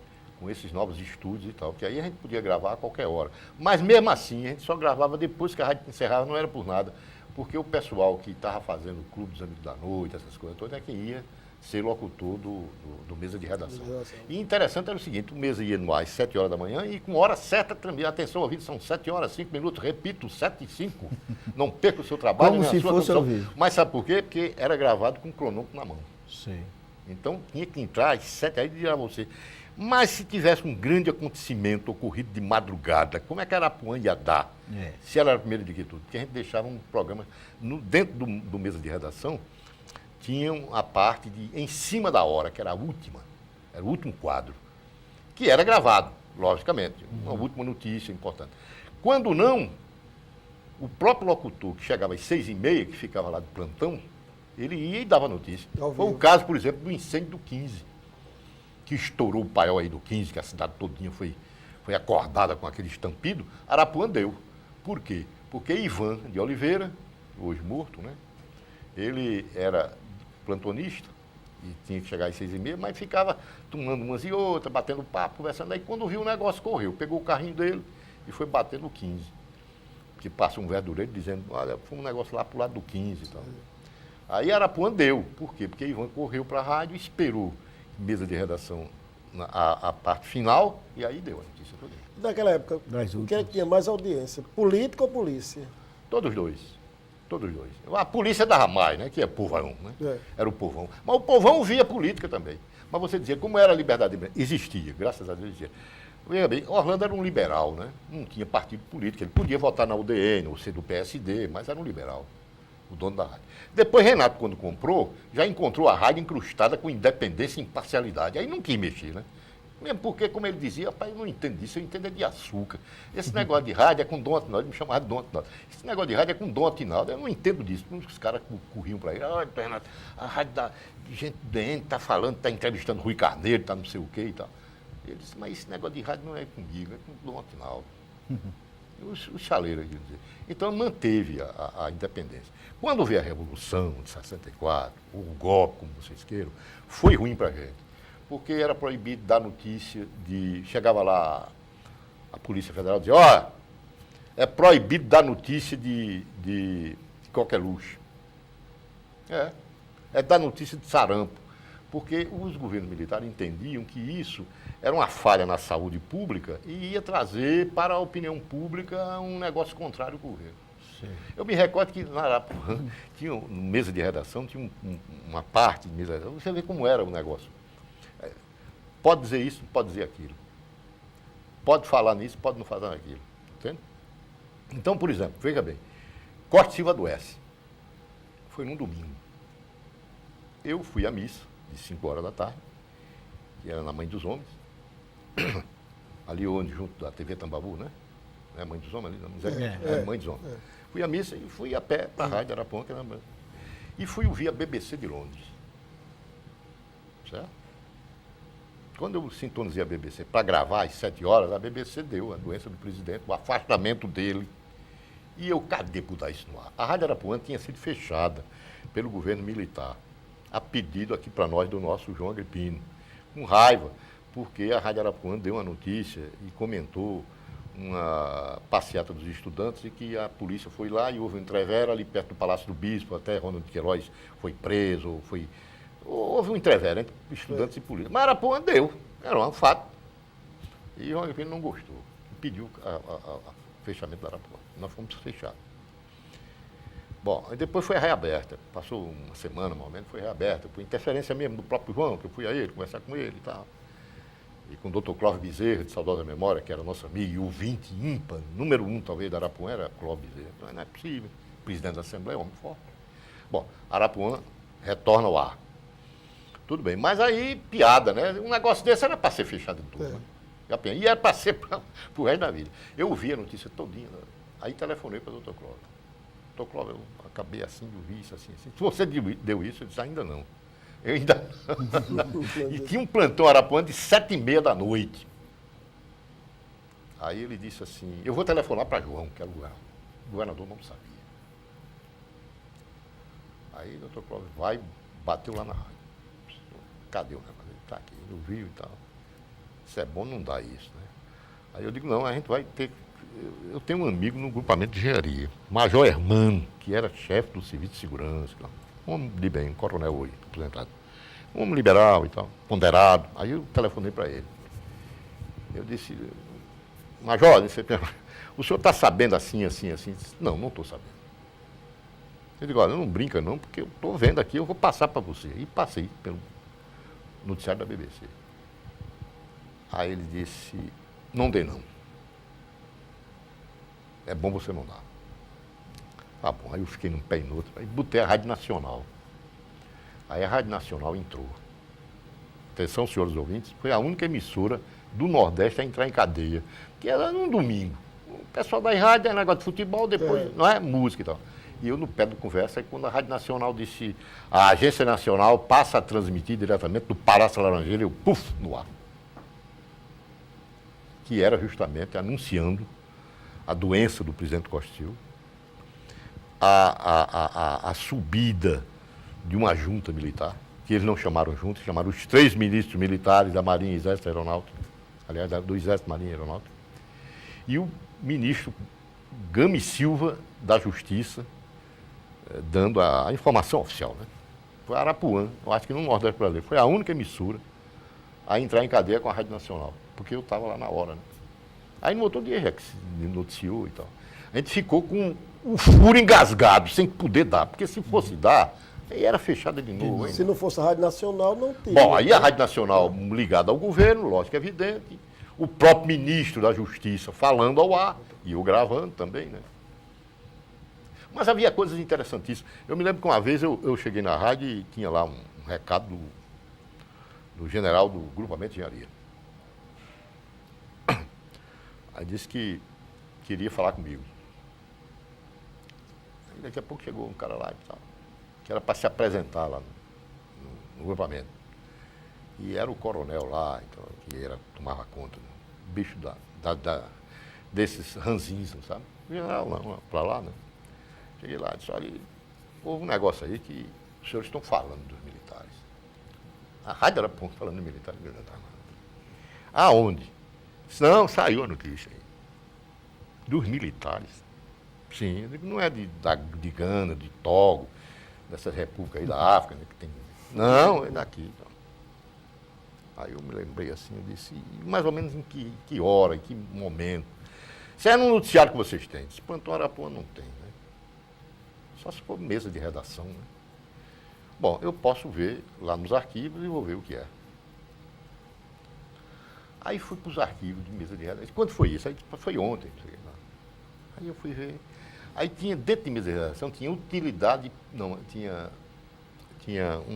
Speaker 2: novos estúdios e tal, que aí a gente podia gravar a qualquer hora. Mas mesmo assim, a gente só gravava depois que a rádio encerrava, não era por nada, porque o pessoal que estava fazendo o Clube dos Amigos da Noite, essas coisas todas, é quem ia ser locutor do Mesa de Redação. E interessante era o seguinte, o Mesa ia no ar às 7h da manhã e com hora certa, atenção, ouvido, são 7h, 5 minutos, repito, 7h05. Não perca o seu trabalho,
Speaker 1: como se fosse ao vivo.
Speaker 2: Mas sabe por quê? Porque era gravado com o cronômetro na mão.
Speaker 1: Sei.
Speaker 2: Então tinha que entrar às 7h, aí dizia a você. Mas se tivesse um grande acontecimento ocorrido de madrugada, como é que a Arapuã ia dar? Se ela era a primeira de que tudo? Porque a gente deixava um programa, dentro do Mesa de Redação, tinham a parte de em cima da hora, que era a última, era o último quadro, que era gravado, logicamente, uma última notícia importante. Quando não, o próprio locutor, que chegava às 6h30, que ficava lá de plantão, ele ia e dava notícia. Foi o caso, por exemplo, do incêndio do 15, que estourou o paiol aí do 15, que a cidade todinha foi acordada com aquele estampido. Arapuã deu. Por quê? Porque Ivan de Oliveira, hoje morto, né? Ele era plantonista e tinha que chegar às 6h30, mas ficava tomando umas e outras, batendo papo, conversando. Aí quando viu o negócio, correu, pegou o carrinho dele e foi bater no 15. Que passa um verdureiro dizendo, olha, foi um negócio lá pro lado do 15 e tal. Aí Arapuã deu. Por quê? Porque Ivan correu para a rádio e esperou Mesa de Redação a parte final e aí deu a notícia toda.
Speaker 3: Naquela época, o que é que tinha mais audiência? Política ou polícia?
Speaker 2: Todos os dois. A polícia dava mais, né? Que é povão, né? Era o povão. Mas o povão via política também. Mas você dizia, como era a liberdade de imprensa? Existia, graças a Deus existia. Veja bem, Orlando era um liberal, né? Não tinha partido político. Ele podia votar na UDN ou ser do PSD, mas era um liberal, o dono da rádio. Depois, Renato, quando comprou, já encontrou a rádio incrustada com independência e imparcialidade. Aí não quis mexer, né? Mesmo porque, como ele dizia, rapaz, eu não entendo disso, eu entendo é de açúcar. Esse negócio de rádio é com Dom Atinaldo, ele me chamava de Dom Atinaldo. Esse negócio de rádio é com Dom Atinaldo, eu não entendo disso. Os caras corriam para ele, olha, Renato, a rádio da gente doente está falando, está entrevistando Rui Carneiro, está não sei o quê e tal. Ele disse, mas esse negócio de rádio não é comigo, é com Dom Atinaldo. Os chaleiros, quer dizer. Então, manteve a independência. Quando veio a Revolução de 64, o golpe, como vocês queiram, foi ruim para a gente. Porque era proibido dar notícia de... Chegava lá a Polícia Federal dizia, ó, é proibido dar notícia de qualquer luxo. É dar notícia de sarampo. Porque os governos militares entendiam que isso era uma falha na saúde pública e ia trazer para a opinião pública um negócio contrário ao governo. Sim. Eu me recordo que na Arapuã, tinha mesa de redação, tinha uma parte de mesa de redação, você vê como era o negócio. Pode dizer isso, pode dizer aquilo. Pode falar nisso, pode não falar naquilo. Entende? Então, por exemplo, veja bem, Costa Silva adoece. Foi num domingo. Eu fui à missa, de 5 horas da tarde, que era na Mãe dos Homens, ali onde, junto da TV Tambaú, né? É a Mãe dos Homens ali, Mãe dos Homens. Fui à missa e fui a pé para a Rádio Arapuã, que era e fui ouvir a BBC de Londres. Certo? Quando eu sintonizei a BBC para gravar às 7 horas, a BBC deu a doença do presidente, o afastamento dele. E eu, cadê botar isso no ar? A Rádio Arapuã tinha sido fechada pelo governo militar, a pedido aqui para nós do nosso João Agripino, com raiva, porque a Rádio Arapuã deu uma notícia e comentou uma passeata dos estudantes e que a polícia foi lá e houve um entrevero ali perto do Palácio do Bispo, até Ronald Queiroz foi preso, houve um entrevero entre estudantes e polícia. Mas Arapuã deu, era um fato. E o João Agripino não gostou, pediu o fechamento da Arapuã. Nós fomos fechados. Bom, aí depois foi reaberta. Passou uma semana, mais ou menos, foi reaberta. Por interferência mesmo do próprio João, que eu fui a ele, conversar com ele e tal. E com o doutor Clóvis Bezerra, de saudosa memória, que era nosso amigo, e o 20 ímpar, número 1 talvez da Arapuã, era Clóvis Bezerra. Então não é possível. Presidente da Assembleia, homem forte. Bom, Arapuã retorna ao ar. Tudo bem, mas aí, piada, né? Um negócio desse era para ser fechado em tudo, né? E era para ser para o resto da vida. Eu ouvi a notícia todinha, né? Aí telefonei para o doutor Clóvis. Doutor Clóvis, eu acabei assim de ouvir isso, assim. Se você deu isso, eu disse, ainda não. Eu ainda não. E tinha um plantão Arapuã de 7h30 da noite. Aí ele disse assim, eu vou telefonar para João, que era o governador não sabia. Aí o doutor Clóvis vai, bateu lá na rádio. Cadê o negócio? Ele está aqui, ele ouviu e tal. Isso é bom, não dá isso, né? Aí eu digo, não, a gente vai ter... Eu tenho um amigo no grupamento de engenharia, Major Hermano, que era chefe do Serviço de Segurança, um homem de bem, um coronel hoje, aposentado. Um homem liberal e tal, ponderado. Aí eu telefonei para ele. Eu disse, Major, o senhor está sabendo assim, assim, assim? Ele disse, não estou sabendo. Eu digo, olha, não brinca não, porque eu estou vendo aqui, eu vou passar para você. E passei pelo noticiário da BBC. Aí ele disse, não dê não. É bom você não dar. Tá bom, aí eu fiquei num pé e no outro, aí botei a Rádio Nacional. Aí a Rádio Nacional entrou. Atenção, senhores ouvintes, foi a única emissora do Nordeste a entrar em cadeia, que era num domingo. O pessoal da rádio era negócio de futebol, depois, não é? Música e tal. E eu no pé da conversa, aí quando a Rádio Nacional disse, a Agência Nacional passa a transmitir diretamente do Palácio Laranjeira, eu, no ar. Que era justamente anunciando a doença do presidente Costa Silva, a subida de uma junta militar, que eles não chamaram junta, chamaram os 3 ministros militares da Marinha, Exército e Aeronáutica, aliás, do Exército, Marinha e Aeronáutica, e o ministro Gami Silva da Justiça, dando a informação oficial, né? Foi a Arapuã, eu acho que no Nordeste brasileiro, foi a única emissora a entrar em cadeia com a Rádio Nacional, porque eu estava lá na hora, né? Aí no outro dia já que se noticiou e tal. A gente ficou com o furo engasgado, sem poder dar, porque se fosse dar, aí era fechada de novo.
Speaker 3: Se não fosse a Rádio Nacional, não tinha.
Speaker 2: Bom, aí a Rádio Nacional ligada ao governo, lógico, evidente, o próprio ministro da Justiça falando ao ar, e eu gravando também, né? Mas havia coisas interessantíssimas. Eu me lembro que uma vez eu cheguei na rádio e tinha lá um recado do general do grupamento de engenharia. Aí disse que queria falar comigo. Aí daqui a pouco chegou um cara lá e tal, que era para se apresentar lá no grupamento. E era o coronel lá, então, que tomava conta, né? O bicho desses ranzinhos, sabe? O general lá, para lá, né? Cheguei lá e disse, olha, houve um negócio aí que os senhores estão falando dos militares. A rádio era falando dos militares. Aonde? Não, saiu a notícia aí. Dos militares? Sim, eu digo, não é de Gana, de Togo, dessas repúblicas aí da África, né, que tem. Não, é daqui. Então. Aí eu me lembrei assim, eu disse, mais ou menos em que hora, em que momento. Se é no noticiário que vocês têm, se Plantão Arapuã não tem, né? Só se for mesa de redação, né? Bom, eu posso ver lá nos arquivos e vou ver o que é. Aí fui para os arquivos de mesa de redação. Quando foi isso? Aí foi ontem. Aí eu fui ver. Aí tinha, dentro de mesa de redação, tinha utilidade, não, tinha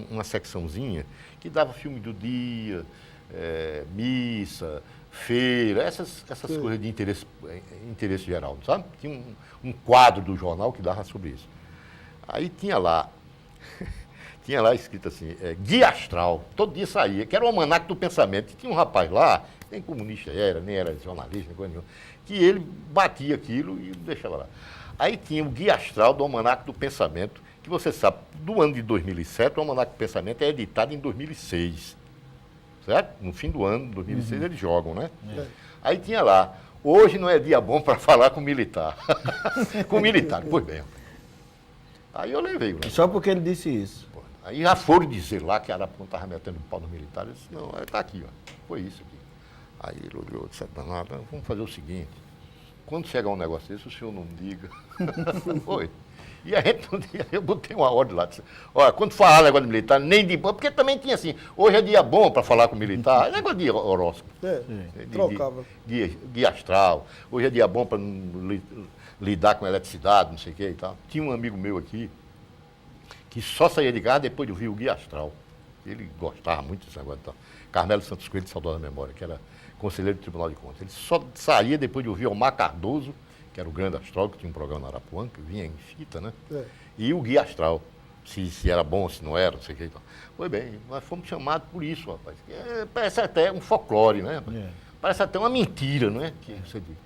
Speaker 2: uma secçãozinha que dava filme do dia, missa, feira, essas coisas de interesse geral, sabe? Tinha um quadro do jornal que dava sobre isso. Aí tinha lá escrito assim, Guia Astral, todo dia saía, que era o almanaque do pensamento. E tinha um rapaz lá, nem comunista era, nem era jornalista, nem coisa nenhuma, que ele batia aquilo e deixava lá. Aí tinha o Guia Astral do almanaque do pensamento, que você sabe, do ano de 2007, o almanaque do pensamento é editado em 2006. Certo? No fim do ano, 2006, eles jogam, né? É. Aí tinha lá, hoje não é dia bom para falar com militar. Com militar, pois bem. Aí eu levei. Né?
Speaker 1: Só porque ele disse isso.
Speaker 2: Aí já foram dizer lá que Arapuã estava metendo pau nos militares. Eu disse, não, está aqui, ó. Foi isso aqui. Aí ele olhou e disse, danado, vamos fazer o seguinte, quando chegar um negócio desse, o senhor não diga. Foi. E a gente, eu botei uma ordem lá, disse, olha, quando falar negócio de militar, nem de bom, porque também tinha assim, hoje é dia bom para falar com militar, negócio de horóscopo.
Speaker 3: Trocava.
Speaker 2: Guia astral, hoje é dia bom para lidar com eletricidade, não sei o que e tal. Tinha um amigo meu aqui, que só saía de casa depois de ouvir o Guia Astral. Ele gostava muito desse negócio e tal. Carmelo Santos Coelho, de saudosa memória, que era conselheiro do Tribunal de Contas. Ele só saía depois de ouvir Omar Cardoso, que era o grande astrólogo, que tinha um programa na Arapuã, que vinha em fita, né? E o Guia Astral, se era bom, se não era, não sei o que e tal. Foi bem, nós fomos chamados por isso, rapaz. Parece até um folclore, né? Parece até uma mentira, não é? Que você diz.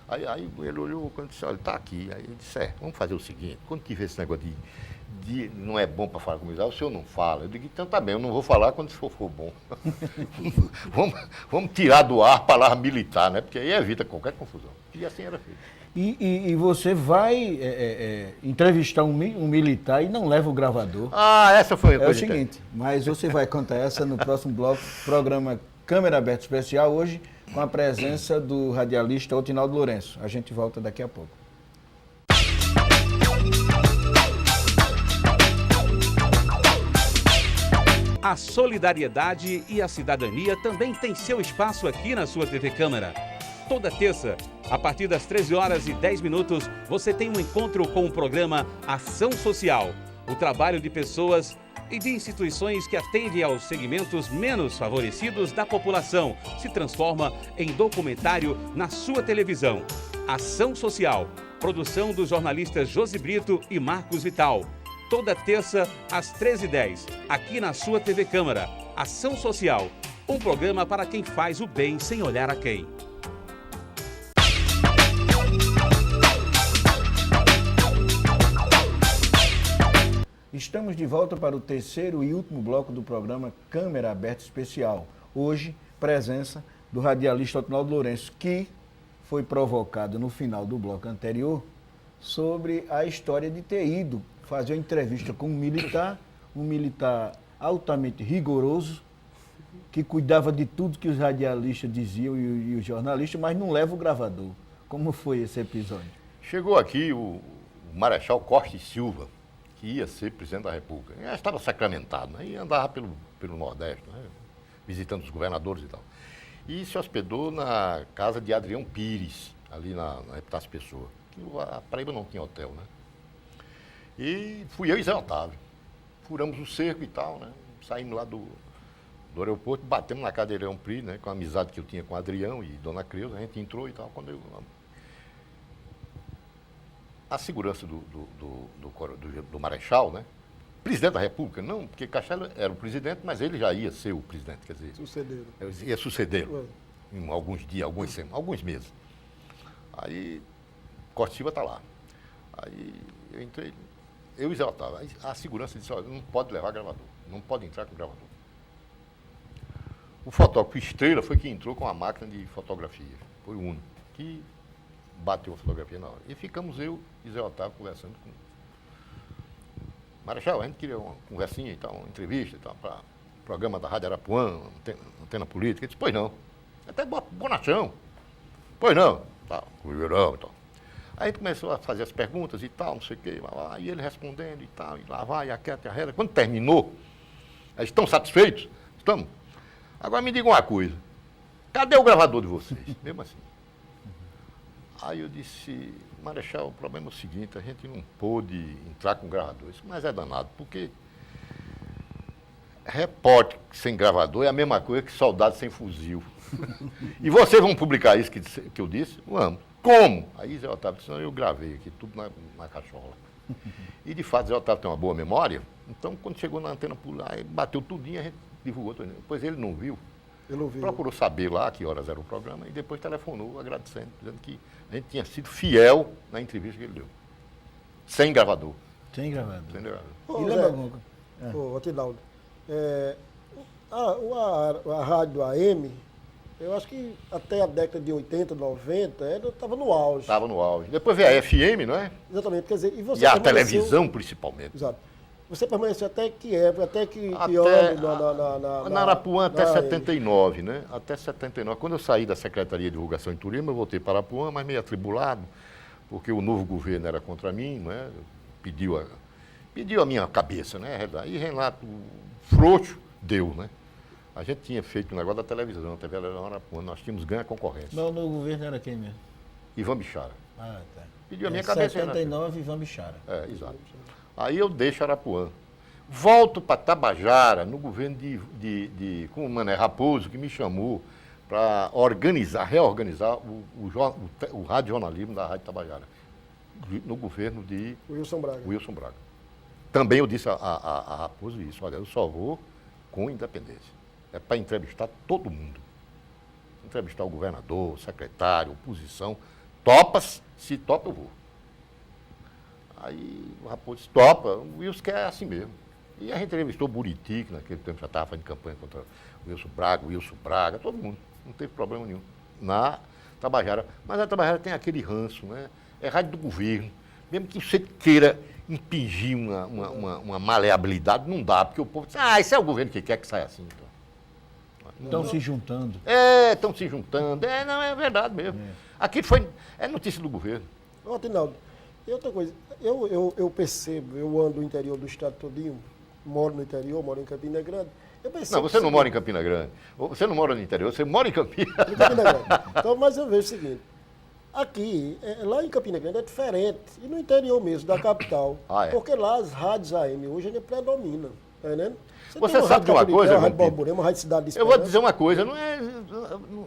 Speaker 2: Aí ele olhou e disse, olha, está aqui. Aí ele disse, vamos fazer o seguinte, quando tiver esse negócio de não é bom para falar comigo, o senhor não fala. Eu digo, então tá bem, eu não vou falar quando for bom. vamos tirar do ar a palavra militar, né? Porque aí evita qualquer confusão. E assim era feito.
Speaker 1: E você vai entrevistar um militar e não leva o gravador.
Speaker 2: Ah, essa foi a coisa.
Speaker 1: É o seguinte, mas você vai contar essa no próximo bloco, programa Câmera Aberta Especial, hoje com a presença do radialista Otinaldo Lourenço. A gente volta daqui a pouco.
Speaker 4: A solidariedade e a cidadania também têm seu espaço aqui na sua TV Câmara. Toda terça, a partir das 13h10, você tem um encontro com o programa Ação Social, o trabalho de pessoas e de instituições que atendem aos segmentos menos favorecidos da população, se transforma em documentário na sua televisão. Ação Social, produção dos jornalistas Josi Brito e Marcos Vital. Toda terça, às 13h10, aqui na sua TV Câmara. Ação Social, um programa para quem faz o bem sem olhar a quem.
Speaker 1: Estamos de volta para o terceiro e último bloco do programa Câmera Aberta Especial. Hoje, presença do radialista Otinaldo Lourenço, que foi provocado no final do bloco anterior sobre a história de ter ido fazer uma entrevista com um militar altamente rigoroso, que cuidava de tudo que os radialistas diziam e os jornalistas, mas não leva o gravador. Como foi esse episódio?
Speaker 2: Chegou aqui o Marechal Costa e Silva, que ia ser presidente da República. Já estava sacramentado, né? E andava pelo Nordeste, né? Visitando os governadores e tal. E se hospedou na casa de Adrião Pires, ali na Epitácio Pessoa. A Paraíba não tinha hotel, né? E fui eu e Zé Otávio. Furamos o cerco e tal, né? Saímos lá do aeroporto, batemos na casa de Adrião Pires, né? Com a amizade que eu tinha com o Adrião e Dona Creuza, a gente entrou e tal. Quando a segurança do Marechal, né? Presidente da República, não, porque Castelo era o presidente, mas ele já ia ser o presidente, quer dizer... Ia sucedê-lo em alguns dias, alguns meses. Aí, Costa Silva está lá. Aí eu entrei, eu e Zé Otávio. Aí a segurança disse, olha, não pode levar gravador, não pode entrar com gravador. O fotógrafo Estrela foi quem entrou com a máquina de fotografia, foi o único, que bateu a fotografia na hora. E ficamos eu e Zé Otávio conversando com Marechal, a gente queria uma conversinha e tal, uma entrevista e tal, para o programa da Rádio Arapuã, antena política. Ele disse, pois não. Até bonachão. Pois não. Tal, Ribeirão e tal. Aí a gente começou a fazer as perguntas e tal, não sei o quê, e ele respondendo e tal, e lá vai, a quieta e a reta. Quando terminou, eles estão satisfeitos? Estamos. Agora me digam uma coisa, cadê o gravador de vocês? Mesmo assim. Aí eu disse, Marechal, o problema é o seguinte, a gente não pôde entrar com gravador, isso, mas é danado, porque repórter sem gravador é a mesma coisa que soldado sem fuzil. E vocês vão publicar isso que eu disse? Vamos. Como? Aí Zé Otávio disse, não, eu gravei aqui, tudo na cachola. E de fato, Zé Otávio tem uma boa memória, então quando chegou na antena por lá, bateu tudinho, a gente divulgou tudo. Depois ele não viu.
Speaker 3: Eu não vi.
Speaker 2: Procurou saber lá que horas era o programa e depois telefonou agradecendo, dizendo que a gente tinha sido fiel na entrevista que ele deu. Sem gravador.
Speaker 1: Sem gravador.
Speaker 2: Sem gravador.
Speaker 3: Ô,
Speaker 1: E
Speaker 3: Zé,
Speaker 1: lembra alguma coisa?
Speaker 3: Ô, Atinaldo, a rádio AM, eu acho que até a década de 80, 90, ela estava no auge.
Speaker 2: Estava no auge. Depois veio a FM, não é?
Speaker 3: Exatamente, quer dizer, e você
Speaker 2: E a
Speaker 3: permaneceu-
Speaker 2: televisão, principalmente.
Speaker 3: Exato. Você permaneceu até que época, até que
Speaker 2: Até,
Speaker 3: ano
Speaker 2: na Arapuã até
Speaker 3: na-
Speaker 2: 79, né? Até 79. Quando eu saí da Secretaria de Divulgação e Turismo, eu voltei para Arapuã, mas meio atribulado, porque o novo governo era contra mim, não é? Pediu a minha cabeça, né? E Renato frouxo deu, né? A gente tinha feito um negócio da televisão, a TV era na Arapuã, nós tínhamos ganho a concorrência.
Speaker 1: Mas no governo era quem mesmo?
Speaker 2: Ivan Bichara.
Speaker 1: Ah, tá.
Speaker 2: Pediu a minha cabeça.
Speaker 1: 79, Ivan Bichara.
Speaker 2: É, exato. Aí eu deixo Arapuã. Volto para Tabajara, no governo com o Mané Raposo, que me chamou para reorganizar o radiojornalismo da Rádio Tabajara, no governo de
Speaker 3: Wilson Braga.
Speaker 2: Wilson Braga. Também eu disse a Raposo isso, olha, eu só vou com independência. É para entrevistar todo mundo. Entrevistar o governador, o secretário, a oposição. Topas? Se topa, eu vou. Aí o Raposo disse, topa, o Wilson quer assim mesmo. E a gente entrevistou o Buriti, que naquele tempo já estava fazendo campanha contra o Wilson Braga, todo mundo. Não teve problema nenhum. Na Tabajara. Mas a Tabajara tem aquele ranço, né? É rádio do governo. Mesmo que você queira impingir uma maleabilidade, não dá, porque o povo diz, esse é o governo que quer que saia assim. Então.
Speaker 1: Estão se juntando.
Speaker 2: Estão se juntando. Não, é verdade mesmo. Aqui é notícia do governo.
Speaker 3: Ô, Atinaldo, e outra coisa, eu percebo, eu ando no interior do estado todinho, moro no interior, moro em Campina Grande, eu percebo...
Speaker 2: Não, você não mora em Campina Grande. Você não mora no interior, você mora em Campina.
Speaker 3: Em Campina Grande. Então, mas eu vejo o seguinte, aqui, lá em Campina Grande é diferente, e no interior mesmo, da capital,
Speaker 2: É?
Speaker 3: porque lá as rádios AM hoje ainda predominam, tá entendendo?
Speaker 2: Você
Speaker 3: tem uma
Speaker 2: sabe de
Speaker 3: rádio
Speaker 2: uma
Speaker 3: Capurité,
Speaker 2: coisa,
Speaker 3: uma rádio
Speaker 2: João Pinto?
Speaker 3: Borborema, uma rádio Cidade de
Speaker 2: Eu vou
Speaker 3: Esperança.
Speaker 2: dizer uma coisa,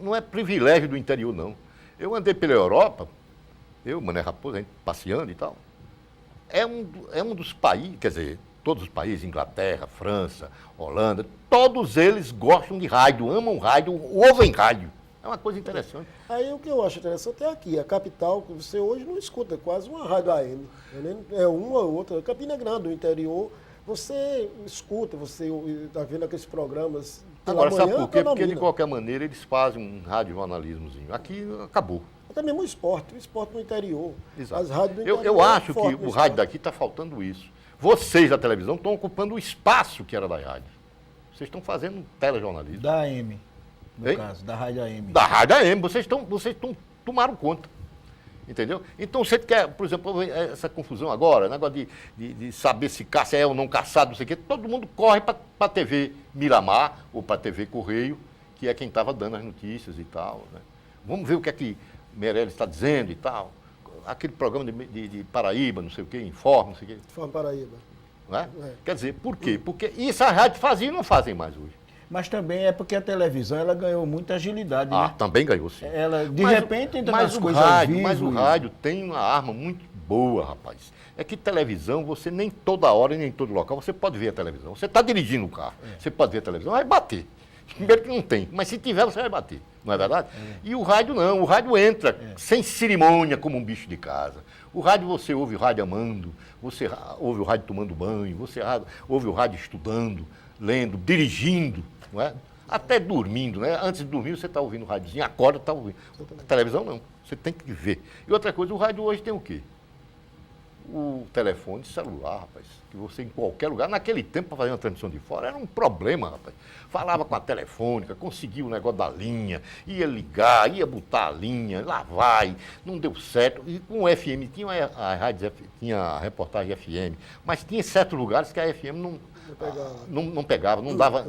Speaker 2: não é privilégio do interior, não. Eu andei pela Europa, Mané Raposo, a gente passeando e tal. É um dos países, quer dizer, todos os países, Inglaterra, França, Holanda, todos eles gostam de rádio, amam rádio, ouvem rádio. É uma coisa interessante.
Speaker 3: Aí o que eu acho interessante é aqui, a capital, que você hoje não escuta, é quase uma rádio AM. É uma ou outra. Campina Grande, o interior, você escuta, você está vendo aqueles programas. Pela
Speaker 2: Agora, sabe
Speaker 3: manhã,
Speaker 2: por quê? Porque, de
Speaker 3: predomina.
Speaker 2: qualquer maneira, eles fazem um radiojornalismozinho. Aqui acabou.
Speaker 3: Até mesmo o esporte no interior.
Speaker 2: Exato.
Speaker 3: As rádios do interior.
Speaker 2: Eu acho
Speaker 3: forte
Speaker 2: que
Speaker 3: no
Speaker 2: o rádio
Speaker 3: esporte.
Speaker 2: daqui está faltando isso. Vocês da televisão estão ocupando o espaço que era da rádio. Vocês estão fazendo telejornalismo.
Speaker 1: Da AM, no
Speaker 2: Hein?
Speaker 1: caso, da Rádio AM.
Speaker 2: Da rádio AM, vocês tomaram conta. Entendeu? Então você quer, por exemplo, essa confusão agora, negócio de saber se caça é ou não caçado, não sei o quê, todo mundo corre para a TV Miramar ou para a TV Correio, que é quem estava dando as notícias e tal. Né? Vamos ver o que é que Meirelles está dizendo e tal. Aquele programa de Paraíba, não sei o quê, Informe, não sei o quê.
Speaker 3: Forma Paraíba.
Speaker 2: Não é?
Speaker 3: É.
Speaker 2: Quer dizer, por quê? Porque isso a rádio fazia e não fazem mais hoje.
Speaker 1: Mas também é porque a televisão ela ganhou muita agilidade, né?
Speaker 2: Também ganhou sim.
Speaker 1: Ela, de
Speaker 2: Mas
Speaker 1: repente, entra
Speaker 2: mas
Speaker 1: nas
Speaker 2: o
Speaker 1: coisas ao
Speaker 2: rádio,
Speaker 1: vivo.
Speaker 2: Mas o rádio tem uma arma muito boa, rapaz. É que televisão, você nem toda hora, nem em todo local, você pode ver a televisão. Você está dirigindo o carro, você pode ver a televisão, vai bater. Primeiro que não tem, mas se tiver, você vai bater. Não é verdade? E o rádio não, o rádio entra sem cerimônia, como um bicho de casa. O rádio, você ouve o rádio amando, você ouve o rádio tomando banho, você ouve o rádio estudando, lendo, dirigindo, não é? Até dormindo, né? Antes de dormir, você está ouvindo o rádiozinho, acorda, está ouvindo. A televisão não. Você tem que ver. E outra coisa, o rádio hoje tem o quê? O telefone celular, rapaz, que você em qualquer lugar, naquele tempo, para fazer uma transmissão de fora, era um problema, rapaz. Falava com a telefônica, conseguia o negócio da linha, ia ligar, ia botar a linha, lá vai, não deu certo. E com o FM, tinha a rádio, tinha a reportagem FM, mas tinha certos lugares que a FM não pegava, não dava,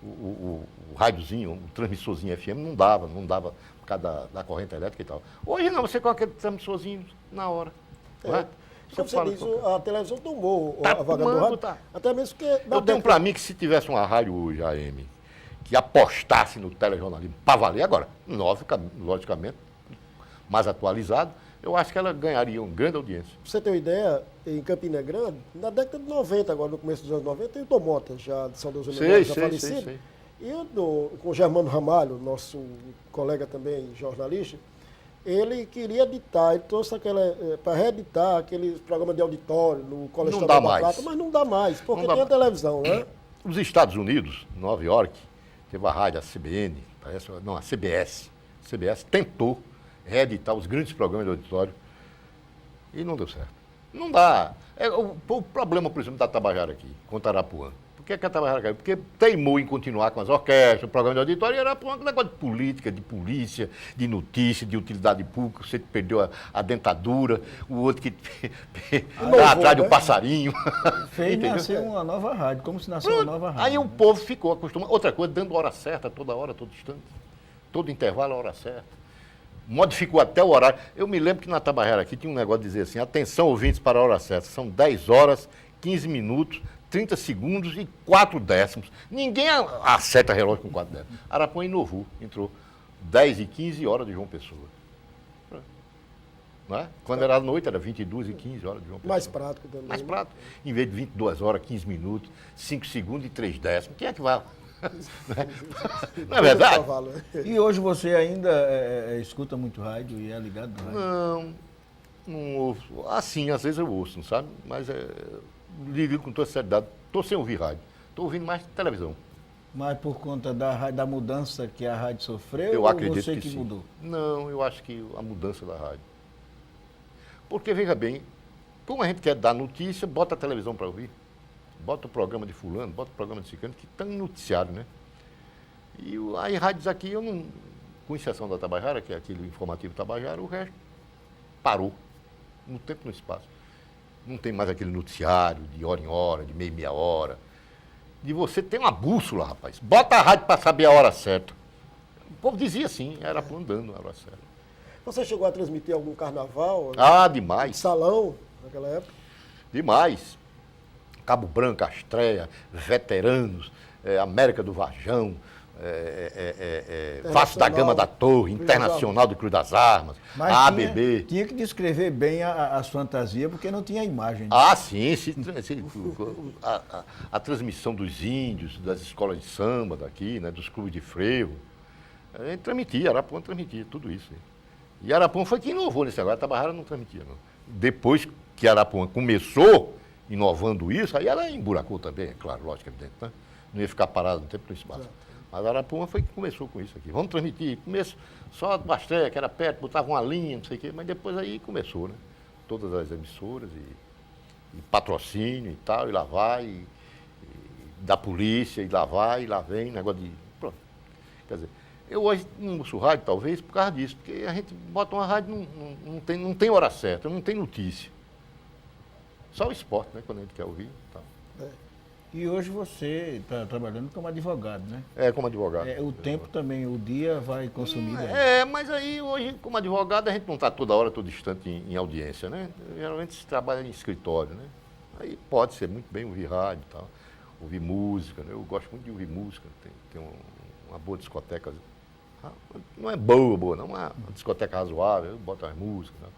Speaker 2: o rádiozinho, o transmissorzinho FM não dava por causa da corrente elétrica e tal. Hoje não, você com aquele transmissorzinho na hora.
Speaker 3: Como você diz, a televisão tomou
Speaker 2: Tá
Speaker 3: a vaga do
Speaker 2: tomando,
Speaker 3: rádio.
Speaker 2: tá.
Speaker 3: Até mesmo que...
Speaker 2: Eu tenho para mim que se tivesse uma rádio hoje, AM, que apostasse no telejornalismo para valer agora, logicamente, mais atualizado, eu acho que ela ganharia uma grande audiência.
Speaker 3: Pra você ter uma ideia, em Campina Grande, na década de 90, agora no começo dos anos 90, tem o Tom Mota, já de São Deus já falecido.
Speaker 2: Sei.
Speaker 3: E com o Germano Ramalho, nosso colega também jornalista, ele queria editar, ele trouxe para reeditar aquele programa de auditório no Colégio
Speaker 2: Não dá
Speaker 3: da
Speaker 2: mais.
Speaker 3: Prata, mas não dá mais, porque
Speaker 2: Não dá
Speaker 3: tem a
Speaker 2: mais.
Speaker 3: televisão, né?
Speaker 2: Nos Estados Unidos, Nova York, teve a rádio, a CBN, a CBS. A CBS tentou reeditar os grandes programas de auditório e não deu certo. Não dá. O problema, por exemplo, da Tabajara aqui, com Arapuã. Por que a Tabajara caiu? Porque teimou em continuar com as orquestras, o programa de auditório, e Arapuã com negócio de política, de polícia, de notícia, de utilidade pública, você perdeu a dentadura, o outro que está atrás do passarinho.
Speaker 1: Fez
Speaker 2: Entendeu?
Speaker 1: nascer uma nova rádio, como se nasceu uma nova rádio.
Speaker 2: Aí o povo ficou acostumado. Outra coisa, dando hora certa, toda hora, todo instante. Todo intervalo, a hora certa. Modificou até o horário. Eu me lembro que na Tabajara aqui tinha um negócio de dizer assim, atenção ouvintes para a hora certa. São 10 horas, 15 minutos, 30 segundos e 4 décimos. Ninguém acerta relógio com 4 décimos. Arapuã inovou, entrou 10 e 15 horas de João Pessoa. Não é? Quando era à noite, era 22 e 15 horas de João Pessoa.
Speaker 3: Mais prático também.
Speaker 2: Mais
Speaker 3: né?
Speaker 2: prático. Em vez de 22 horas, 15 minutos, 5 segundos e 3 décimos. Quem é que vai? Não é verdade?
Speaker 3: Cavalo, né?
Speaker 1: E hoje você ainda escuta muito rádio e é ligado no rádio?
Speaker 2: Não ouço. Assim, às vezes eu ouço, não sabe? Mas ligo com toda seriedade. Estou sem ouvir rádio. Estou ouvindo mais televisão.
Speaker 1: Mas por conta da mudança que a rádio sofreu,
Speaker 2: Eu
Speaker 1: ou
Speaker 2: acredito
Speaker 1: você
Speaker 2: que
Speaker 1: que
Speaker 2: sim.
Speaker 1: mudou?
Speaker 2: Não, eu acho que a mudança da rádio. Porque, veja bem, como a gente quer dar notícia, bota a televisão para ouvir. Bota o programa de fulano, bota o programa de ciclano, que está em noticiário, né? E aí rádios aqui, eu não, com exceção da Tabajara, que é aquele informativo Tabajara, o resto parou, no tempo e no espaço. Não tem mais aquele noticiário de hora em hora, de meia hora. De você ter uma bússola, rapaz. Bota a rádio para saber a hora certa. O povo dizia assim, era andando a hora certa.
Speaker 3: Você chegou a transmitir algum carnaval?
Speaker 2: Ah, demais.
Speaker 3: Salão, naquela época?
Speaker 2: Demais. Cabo Branco, Astreia, Veteranos, América do Varjão, Face da Gama da Torre, Internacional do Cruz das Armas,
Speaker 1: Mas
Speaker 2: a ABB.
Speaker 1: tinha que descrever bem as fantasias, porque não tinha imagem.
Speaker 2: Ah, sim, a transmissão dos índios, das escolas de samba daqui, né, dos clubes de frevo. A gente transmitia, Arapuã transmitia, tudo isso. E Arapuã foi quem inovou nesse negócio, a Tabajara não transmitia, não. Depois que Arapuã começou inovando isso, aí ela emburacou também, é claro, lógico, evidente, né? Não ia ficar parado no tempo e no espaço. Mas Arapuã foi que começou com isso aqui. Vamos transmitir. Começo só do Astreia, que era perto, botava uma linha, não sei o quê, mas depois aí começou, né? Todas as emissoras e patrocínio e tal, e lá vai, e da polícia, e lá vai, e lá vem, negócio de... Pronto. Quer dizer, eu hoje não ouço rádio, talvez, por causa disso, porque a gente bota uma rádio, não tem hora certa, não tem notícia. Só o esporte, né? Quando a gente quer ouvir. Tá.
Speaker 1: E hoje você está trabalhando como advogado, né?
Speaker 2: Como advogado.
Speaker 1: O tempo também, o dia vai consumir.
Speaker 2: Mas aí hoje, como advogado, a gente não está toda hora, todo instante em audiência, né? Geralmente se trabalha em escritório, né? Aí pode ser muito bem ouvir rádio e tal, ouvir música, né? Eu gosto muito de ouvir música, tem uma boa discoteca, não é boa, não, uma discoteca razoável, eu boto as músicas, né?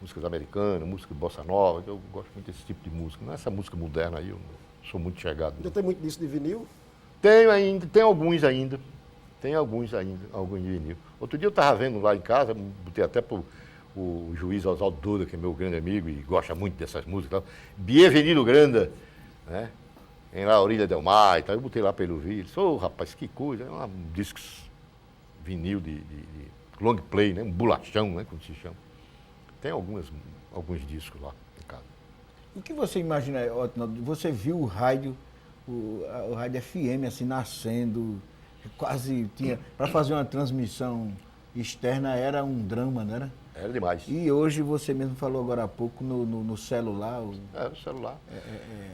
Speaker 2: Músicas americanas, música de bossa nova, eu gosto muito desse tipo de música. Não é essa música moderna aí, eu não sou muito chegado.
Speaker 3: Já tem muito disso de vinil?
Speaker 2: Tenho ainda, tem alguns ainda, alguns de vinil. Outro dia eu estava vendo lá em casa, botei até para o juiz Oswaldo Duda, que é meu grande amigo e gosta muito dessas músicas. Bienvenido Granda, né? Em La Orilla del Mar e tal. Eu botei lá para ele ouvir. Ele disse, rapaz, que coisa, é um disco vinil de long play, né? Um bolachão, né? Como se chama. Tem alguns discos lá em casa.
Speaker 1: O que você imagina, Otinaldo? Você viu o rádio FM assim nascendo, quase tinha. Para fazer uma transmissão externa era um drama, não era?
Speaker 2: Era demais.
Speaker 1: E hoje você mesmo falou agora há pouco no celular.
Speaker 2: No celular.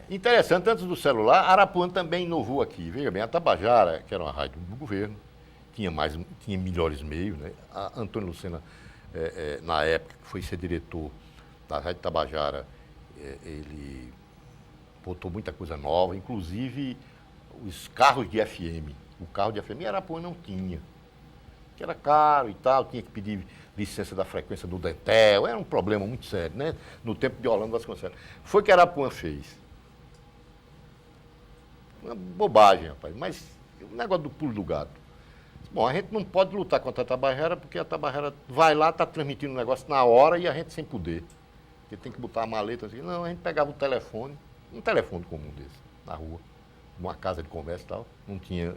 Speaker 2: Interessante, antes do celular, Arapuã também inovou aqui. Veja bem, a Tabajara, que era uma rádio do governo, tinha melhores meios, né? A Antônio Lucena, na época que foi ser diretor da Rádio Tabajara, ele botou muita coisa nova, inclusive os carros de FM. O carro de FM Arapuã não tinha, que era caro e tal, tinha que pedir licença da frequência do Dentel, era um problema muito sério, né? No tempo de Orlando Vasconcelos. Foi que Arapuã fez. Uma bobagem, rapaz, mas o negócio do pulo do gato. Bom, a gente não pode lutar contra a Tabajara, porque a Tabajara vai lá, está transmitindo o negócio na hora e a gente sem poder. Porque tem que botar a maleta assim. Não, a gente pegava o telefone, um telefone comum desse, na rua, numa casa de comércio e tal. Não tinha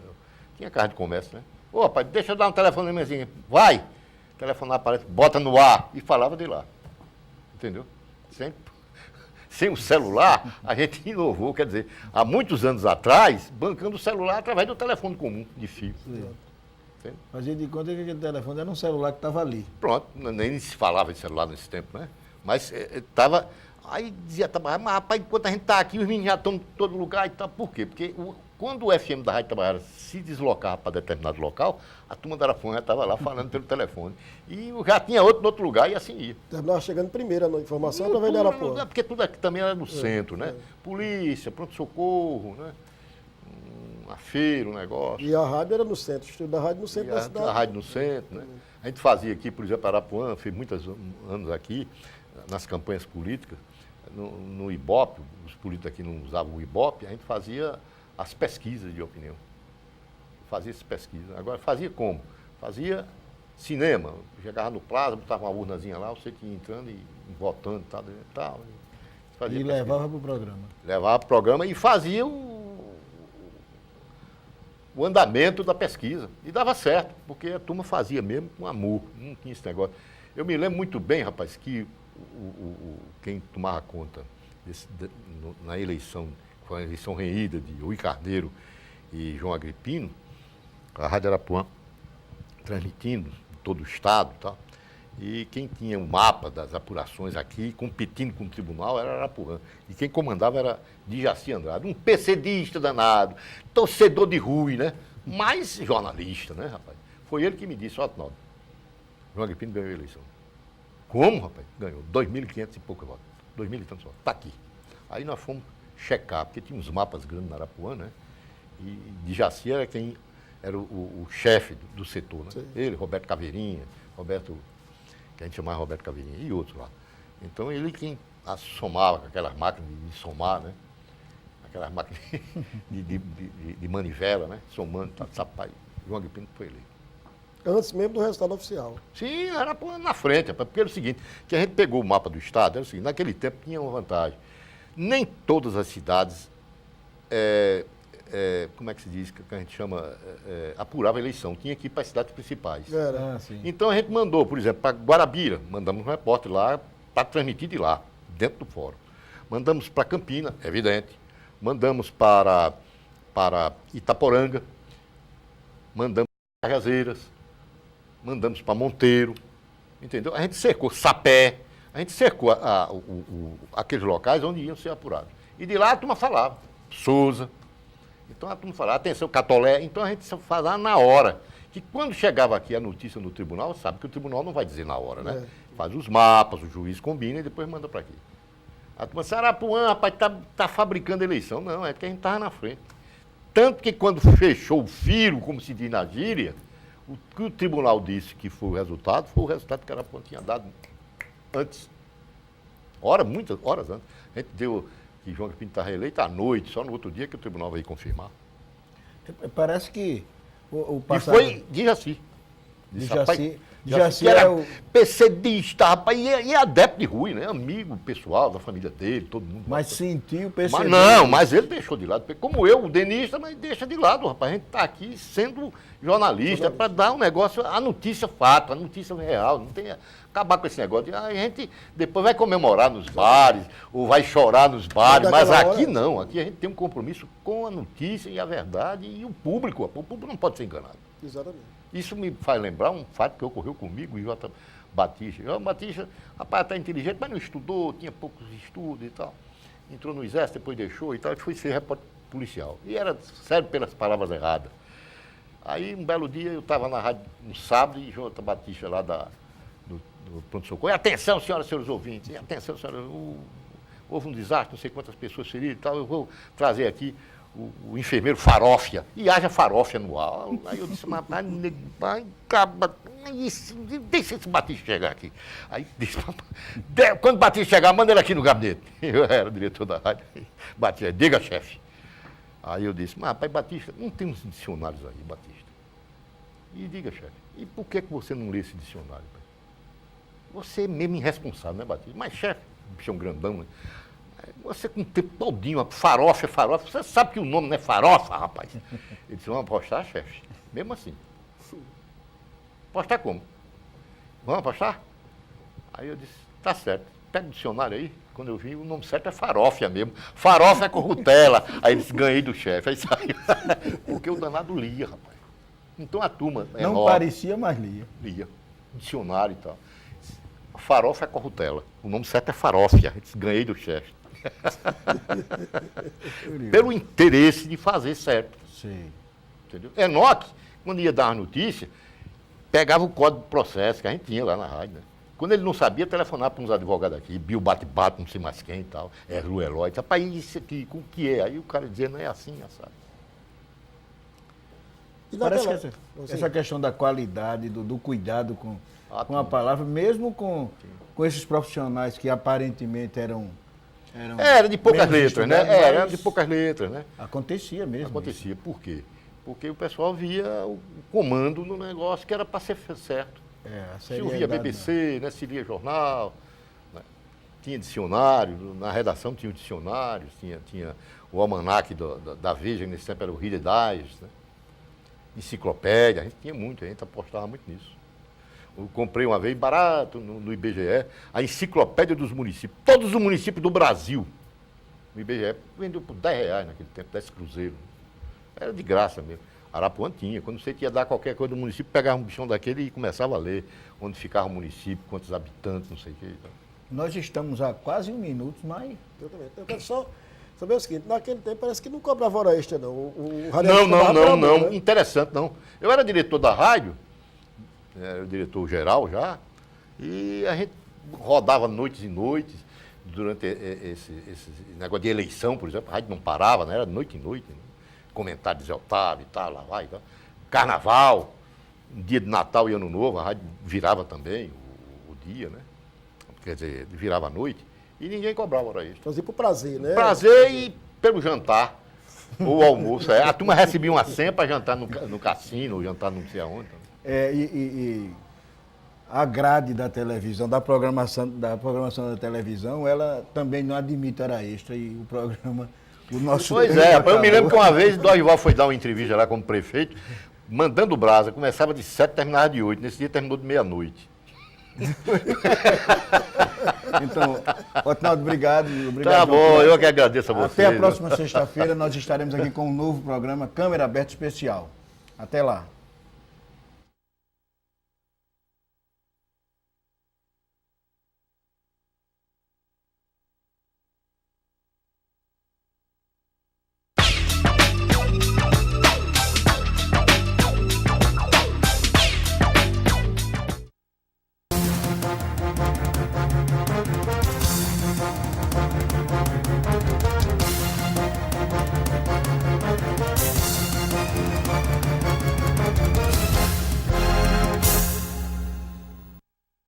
Speaker 2: casa de comércio, né? Ô, rapaz, deixa eu dar um telefone na mesinha. Vai! O telefone aparece, bota no ar e falava de lá. Entendeu? Sem o celular, a gente inovou, quer dizer, há muitos anos atrás, bancando o celular através do telefone comum, de fio.
Speaker 1: Fazia de conta que aquele telefone era um celular que estava ali.
Speaker 2: Pronto, nem se falava de celular nesse tempo, né? Mas estava. Aí dizia, mas rapaz, enquanto a gente está aqui, os meninos já estão em todo lugar e tal. Por quê? Porque quando o FM da Rádio Tabajara se deslocava para determinado local, a turma da Arapuã já estava lá falando pelo telefone. E já tinha outro no outro lugar e assim ia.
Speaker 3: Terminava chegando primeiro a informação através da Arapuã.
Speaker 2: Porque tudo aqui também era no centro, né? Polícia, pronto-socorro, né? Uma feira, um negócio.
Speaker 3: E a rádio era no centro, o estúdio da rádio no centro da cidade.
Speaker 2: A rádio no centro, né? A gente fazia aqui, por exemplo, Arapuã, fez muitos anos aqui, nas campanhas políticas, no Ibope, os políticos aqui não usavam o Ibope, a gente fazia as pesquisas de opinião. Fazia essas pesquisas. Agora, fazia como? Fazia cinema. Chegava no Plaza, botava uma urnazinha lá, você tinha entrando e votando e tal.
Speaker 1: E levava para o programa.
Speaker 2: Levava para o programa e fazia o andamento da pesquisa. E dava certo, porque a turma fazia mesmo com amor, não tinha esse negócio. Eu me lembro muito bem, rapaz, que quem tomava conta na eleição, foi uma eleição reída de Rui Carneiro e João Agripino, a Rádio Arapuã transmitindo em todo o estado e tal. E quem tinha o mapa das apurações aqui, competindo com o tribunal, era Arapuã. E quem comandava era Dijaci Andrade, um PCdista danado, torcedor de Rui, né? Mas jornalista, né, rapaz? Foi ele que me disse, ó, Otinaldo, João Agripino ganhou a eleição. Como, rapaz? Ganhou 2.500 e poucos votos. 2.000 e tantos votos. Está aqui. Aí nós fomos checar, porque tinha uns mapas grandes na Arapuã, né? E Dijaci era quem era o chefe do setor, né? Sim. Ele, Roberto Caveirinha, que a gente chamava Roberto Caveirinha, e outros lá. Então ele quem somava com aquelas máquinas de somar, né? Aquelas máquinas de manivela, né? Somando, sapai. João Agripino foi eleito.
Speaker 3: Antes mesmo do resultado oficial.
Speaker 2: Sim, era na frente, porque era o seguinte, que a gente pegou o mapa do estado, era o seguinte, naquele tempo tinha uma vantagem. Nem todas as cidades, como é que se diz, que a gente chama, apurava a eleição, tinha que ir para as cidades principais. Então a gente mandou, por exemplo, para Guarabira, mandamos um repórter lá para transmitir de lá, dentro do fórum. Mandamos para Campina, evidente. Mandamos para Itaporanga, mandamos para Cajazeiras, mandamos para Monteiro, entendeu? A gente cercou Sapé, a gente cercou aqueles locais onde iam ser apurados. E de lá a turma falava, Souza. Então a turma falava, atenção, Catolé. Então a gente falava na hora. Que quando chegava aqui a notícia no tribunal, sabe que o tribunal não vai dizer na hora, né? Faz os mapas, o juiz combina e depois manda para aqui. A turma disse, Arapuã, rapaz, tá fabricando eleição. Não, é porque a gente estava na frente. Tanto que quando fechou o firo, como se diz na gíria, o que o tribunal disse que foi o resultado que Arapuã tinha dado antes. Muitas horas antes. A gente deu que João Agripino estava reeleito à noite, só no outro dia que o tribunal veio confirmar.
Speaker 1: Parece que o
Speaker 2: passado... E foi Dijaci.
Speaker 1: Jaci
Speaker 2: que era
Speaker 1: é o-
Speaker 2: PCdista, rapaz, e é adepto de Rui, né? Amigo pessoal da família dele, todo mundo.
Speaker 1: Mas sentiu, percebeu.
Speaker 2: Mas ele deixou de lado. Como eu, o denista, mas deixa de lado, rapaz. A gente está aqui sendo jornalista para dar um negócio, a notícia fato, a notícia real. Não tem acabar com esse negócio. A gente depois vai comemorar nos bares, ou vai chorar nos bares, mas aqui não. Aqui a gente tem um compromisso com a notícia e a verdade e o público. O público não pode ser enganado.
Speaker 3: Exatamente.
Speaker 2: Isso me faz lembrar um fato que ocorreu comigo, o J. Batista. O Batista, rapaz, até inteligente, mas não estudou, tinha poucos estudos e tal. Entrou no exército, depois deixou e tal, e foi ser repórter policial. E era sério pelas palavras erradas. Aí, um belo dia, eu estava na rádio no sábado, e J. Batista lá do pronto-socorro. E atenção, senhoras e senhores ouvintes, e atenção, senhoras, houve um desastre, não sei quantas pessoas feridas e tal, eu vou trazer aqui o enfermeiro Farófia, e haja Farófia no ar. Aí eu disse, mas deixa esse Batista chegar aqui. Aí disse, quando o Batista chegar, manda ele aqui no gabinete. Eu era o diretor da rádio. Batista, diga, chefe. Aí eu disse, mas rapaz, Batista, não tem uns dicionários aí, Batista. E diga, chefe, e por que você não lê esse dicionário? Você é mesmo irresponsável, né, Batista? Mas, chefe, bichão grandão, né? Você com o tempo todinho, farofa, você sabe que o nome não é farofa, rapaz. Ele disse, vamos apostar, chefe? Mesmo assim. Apostar como? Vamos apostar? Aí eu disse, tá certo, pega o dicionário aí. Quando eu vi, o nome certo é farófia mesmo. Farofa é corrutela. Aí ele disse, ganhei do chefe. Aí saiu. Porque o danado lia, rapaz. Então a turma é
Speaker 1: Não
Speaker 2: nova.
Speaker 1: parecia, mas lia.
Speaker 2: Lia. Dicionário e tal. Farofa é corrutela. O nome certo é farófia. Aí disse, ganhei do chefe. Pelo interesse de fazer certo.
Speaker 1: Sei.
Speaker 2: Entendeu? Enoque, quando ia dar uma notícia, pegava o código do processo que a gente tinha lá na rádio, né? Quando ele não sabia, telefonava para uns advogados aqui, Bill Bate-Bate, não sei mais quem e tal, Erlu Eloy, rapaz, isso aqui, com o que é? Aí o cara dizia, não é assim, sabe?
Speaker 3: E
Speaker 1: Parece
Speaker 3: naquela-
Speaker 1: que essa questão da qualidade, do cuidado com a
Speaker 2: tudo.
Speaker 1: palavra, mesmo com esses profissionais que aparentemente eram
Speaker 2: Era de poucas
Speaker 1: menos
Speaker 2: letras, né?
Speaker 1: estudados,
Speaker 2: Era
Speaker 1: mas
Speaker 2: de poucas letras, né?
Speaker 1: Acontecia mesmo.
Speaker 2: Acontecia. Por quê? Porque o pessoal via o comando no negócio que era para ser certo.
Speaker 1: A
Speaker 2: Se ouvia
Speaker 1: seriedade,
Speaker 2: BBC, né? Se lia jornal, né? Tinha dicionário, na redação tinha o dicionário, tinha o almanaque da Veja, nesse tempo era o Reader Digest, né? Enciclopédia, a gente tinha muito, a gente apostava muito nisso. Eu comprei uma vez, barato, no IBGE, a enciclopédia dos municípios, todos os municípios do Brasil. No IBGE, vendeu por R$10 naquele tempo, 10 cruzeiros. Era de graça mesmo. Arapuã tinha. Quando você ia dar qualquer coisa do município, pegava um bichão daquele e começava a ler onde ficava o município, quantos habitantes, não sei o quê. Então.
Speaker 1: Nós estamos há quase 1 minuto, mas
Speaker 3: Exatamente. Eu quero só saber o seguinte, naquele tempo parece que não cobrava hora extra, não. O
Speaker 2: Não,
Speaker 3: radialista cobrava por amor, né?
Speaker 2: Interessante, não. Eu era diretor da rádio, era o diretor geral já, e a gente rodava noites e noites, durante esse negócio de eleição, por exemplo, a rádio não parava, né? Era noite e noite, né? Comentário de Zé Otávio e tal, lá vai e tal. Carnaval, dia de Natal e Ano Novo, a rádio virava também o dia, né? Quer dizer, virava a noite, e ninguém cobrava hora extra.
Speaker 3: Fazia por prazer, né?
Speaker 2: Prazer e pelo jantar, ou almoço. A turma recebia uma senha para jantar no cassino, ou jantar não sei aonde.
Speaker 1: a grade da televisão, da programação da televisão, ela também não admite hora extra e o programa, o nosso...
Speaker 2: Pois é, rapaz, eu me lembro que uma vez o Dorival foi dar uma entrevista lá como prefeito, mandando brasa, começava de 7 terminava de 8, nesse dia terminou de meia-noite.
Speaker 1: Então, Otinaldo, obrigado.
Speaker 2: Tá bom, eu que agradeço a você.
Speaker 1: Até a próxima sexta-feira nós estaremos aqui com um novo programa Câmera Aberta Especial. Até lá.